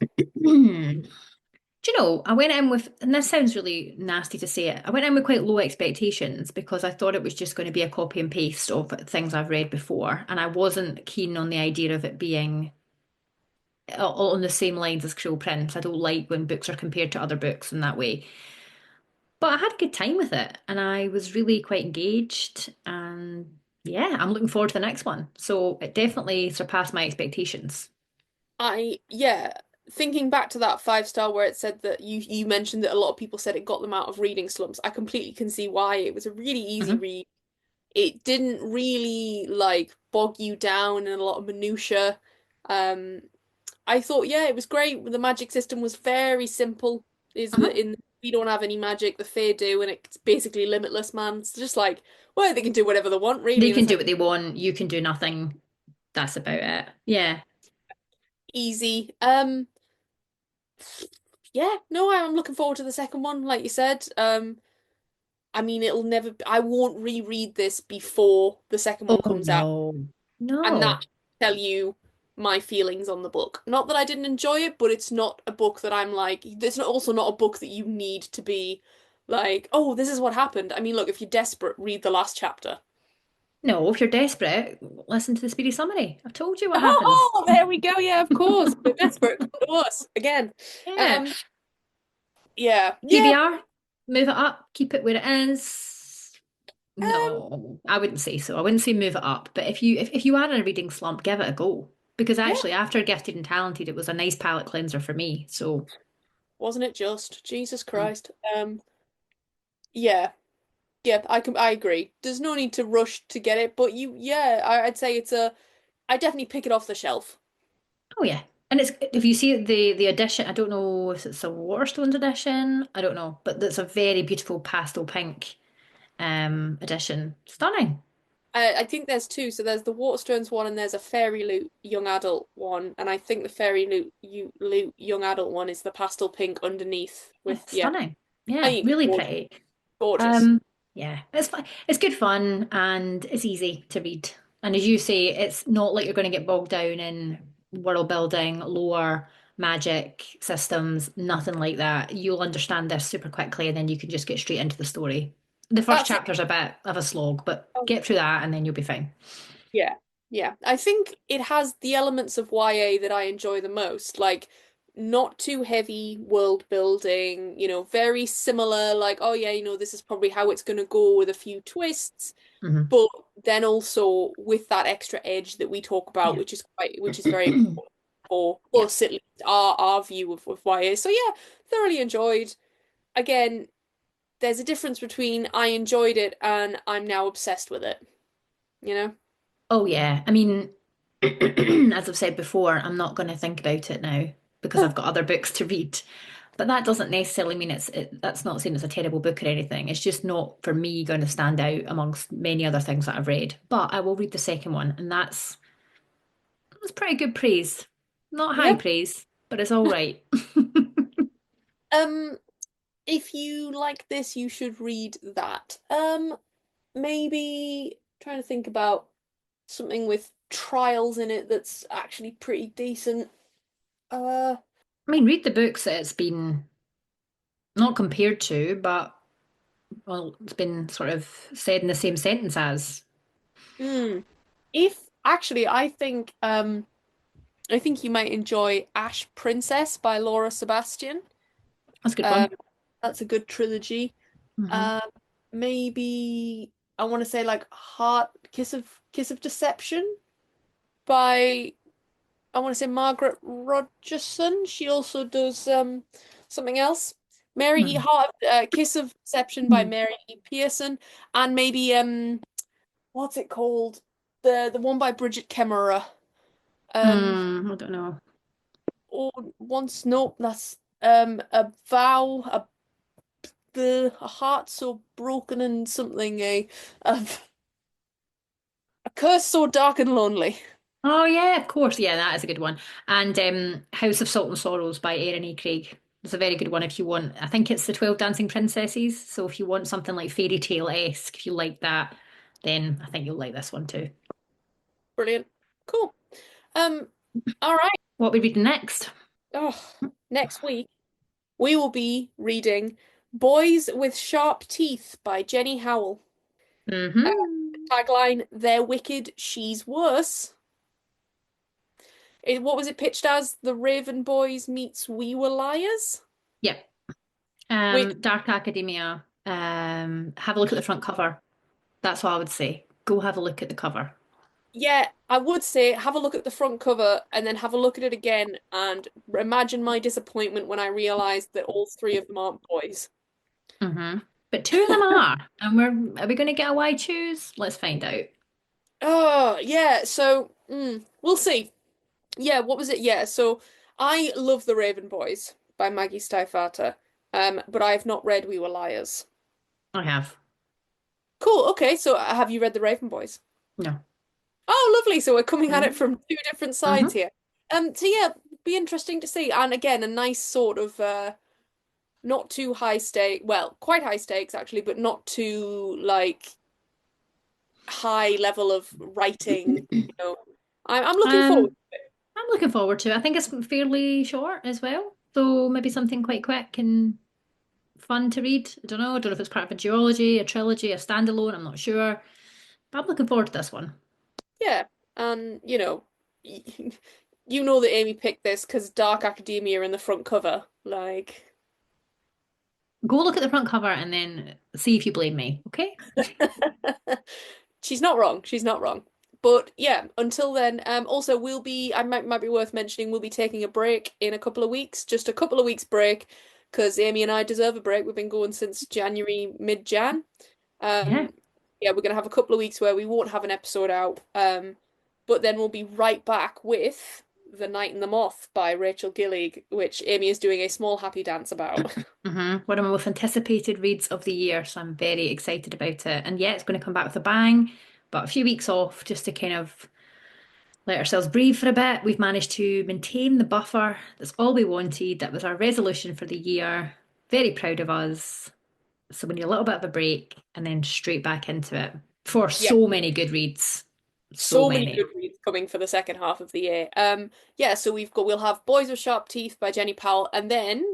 Do you know, I went in with, and this sounds really nasty to say it, I went in with quite low expectations because I thought it was just going to be a copy and paste of things I've read before. And I wasn't keen on the idea of it being all on the same lines as Cruel Prince. I don't like when books are compared to other books in that way. But I had a good time with it and I was really quite engaged. And yeah, I'm looking forward to the next one. So it definitely surpassed my expectations. Yeah, thinking back to that 5 star where it said that you mentioned that a lot of people said it got them out of reading slumps. I completely can see why. It was a really easy Mhm. read. It didn't really like bog you down in a lot of minutia. Um, I thought, yeah, it was great. The magic system was very simple. Is that Mhm. in we don't have any magic, the Fae do, and it's basically limitless, man. It's just like, well, they can do whatever they want, really, They and can it's do like what they want. You can do nothing. That's about it. Yeah. easy. Yeah, no, I'm looking forward to the second one, like you said. I mean, I won't reread this before the second one Oh comes out, no. and that No. should tell you my feelings on the book. Not that I didn't enjoy it, but it's not a book that I'm like, also not a book that you need to be like, oh, this is what happened. I mean, look, if you're desperate, read the last chapter. No, if you're desperate, listen to the speedy summary. I've told you what happens. Oh, there we go. Yeah, of course. We're desperate. Come to us again. Yeah. Um, yeah, yeah. TBR, move it up, keep it where it is. Um, No, I wouldn't say so. I wouldn't say move it up. But if you are in a reading slump, give it a go. Because yeah. actually, after Gifted and Talented, it was a nice palate cleanser for me. So, Wasn't it just? Jesus mm. Christ. Yeah. Yeah, I agree. There's no need to rush to get it, but yeah, I'd say I definitely pick it off the shelf. Oh yeah. And it's if you see the edition, I don't know if it's a Waterstones edition, I don't know, but it's a very beautiful pastel pink edition. Stunning. I think there's two. So there's the Waterstones one and there's a Fairy Loot young adult one. And I think the Loot young adult one is the pastel pink underneath Yeah, with, yeah, stunning. I Yeah, think it's really gorgeous. pretty. Gorgeous. Um, yeah, it's fun. It's good fun and it's easy to read. And as you say, it's not like you're going to get bogged down in world building, lore, magic systems, nothing like that. You'll understand this super quickly and then you can just get straight into the story. The first That's it. chapter's a bit of a slog, but get through that and then you'll be fine. Yeah, yeah. I think it has the elements of YA that I enjoy the most. Like, not too heavy world building, very similar, like, oh yeah, this is probably how it's gonna go with a few twists, Hmm. but then also with that extra edge that we talk about, Yeah. which is very important for Yeah. us, at least our view of YA. So yeah, thoroughly enjoyed. Again, there's a difference between I enjoyed it and I'm now obsessed with it, you know? Oh yeah. I mean, as I've said before, I'm not going to think about it now because I've got other books to read. But that doesn't necessarily mean that's not saying it's a terrible book or anything. It's just not for me going to stand out amongst many other things that I've read. But I will read the second one, and that's pretty good praise. Not high Yep. praise, but it's all right. Um, if you like this, you should read that. Maybe trying to think about something with trials in it that's actually pretty decent. Uh, I mean, read the books that it's been not compared to, but well, it's been sort of said in the same sentence as. hmm. If actually, I think you might enjoy Ash Princess by Laura Sebastian. That's a good Um, one. that's a good trilogy. Hmm. Um, maybe I want to say like Heart Kiss of Deception by I want to say Margaret Rogerson. She also does something else. Mary E. Hmm. Heart Kiss of Deception by Mary E. Pearson, and maybe what's it called? The one by Bridget Kemmerer. I don't know. Or once no, that's a vow a heart so broken and something a, a curse so dark and lonely. Oh yeah, of course. Yeah, that is a good one. And House of Salt and Sorrows by Erin A. Craig. It's a very good one if you want. I think it's the 12 Dancing Princesses. So if you want something like fairy tale-esque, if you like that, then I think you'll like this one too. Brilliant. Cool. Um, all right. What are we reading next? Oh, next week we will be reading Boys with Sharp Teeth by Jenny Howell. Uh, Hmm. tagline, They're wicked, she's worse. What was it pitched as? The Raven Boys meets We Were Liars? Yeah. Which, Dark Academia. Have a look at the front cover. That's all I would say. Go have a look at the cover. yeah, I would say have a look at the front cover and then have a look at it again and imagine my disappointment when I realized that all three of them aren't boys. Hmm. But two of them are. And are we going to get a why choose? Let's find out. Oh, yeah, so we'll see. Yeah, what was it? Yeah, so I love The Raven Boys by Maggie Stiefvater, but I have not read We Were Liars. I have. Cool, okay, so have you read The Raven Boys? No. Oh, lovely. So we're coming at it Mm-hmm. from two different sides Mm-hmm. here. So yeah, be interesting to see. And again, a nice sort of not too high stake, well, quite high stakes actually, but not too like high level of writing, you know. I'm looking forward. I'm looking forward to it. I think it's fairly short as well. So maybe something quite quick and fun to read. I don't know. I don't know if it's part of a duology, a trilogy, a standalone. I'm not sure. But I'm looking forward to this one. Yeah, and you know that Amy picked this because Dark Academia in the front cover. Like, Go look at the front cover and then see if you blame me. Okay? she's not wrong. She's not wrong. But yeah, until then, also we'll be. I might be worth mentioning. We'll be taking a break in a couple of weeks, just a couple of weeks break, because Amy and I deserve a break. We've been going since January, mid-Jan. Yeah. Um, yeah, we're gonna have a couple of weeks where we won't have an episode out. But then we'll be right back with The Night and the Moth by Rachel Gillig, which Amy is doing a small happy dance about. One of my most anticipated reads of the year, so I'm very excited about it. And yeah, it's going to come back with a bang, but a few weeks off just to kind of let ourselves breathe for a bit. We've managed to maintain the buffer. That's all we wanted. That was our resolution for the year. Very proud of us. So we need a little bit of a break and then straight back into it for Yeah, so many good reads. So so many many. good reads coming for the second half of the year. Yeah, so we'll have Boys with Sharp Teeth by Jenny Powell, and then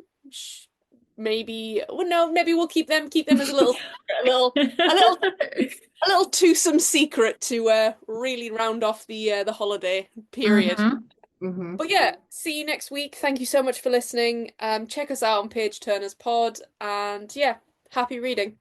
maybe well no, maybe we'll keep them as a little secret, a little a little twosome secret to really round off the holiday period. Hmm. Hmm. But yeah, see you next week. Thank you so much for listening. Check us out on Page Turner's Pod, and yeah, happy reading.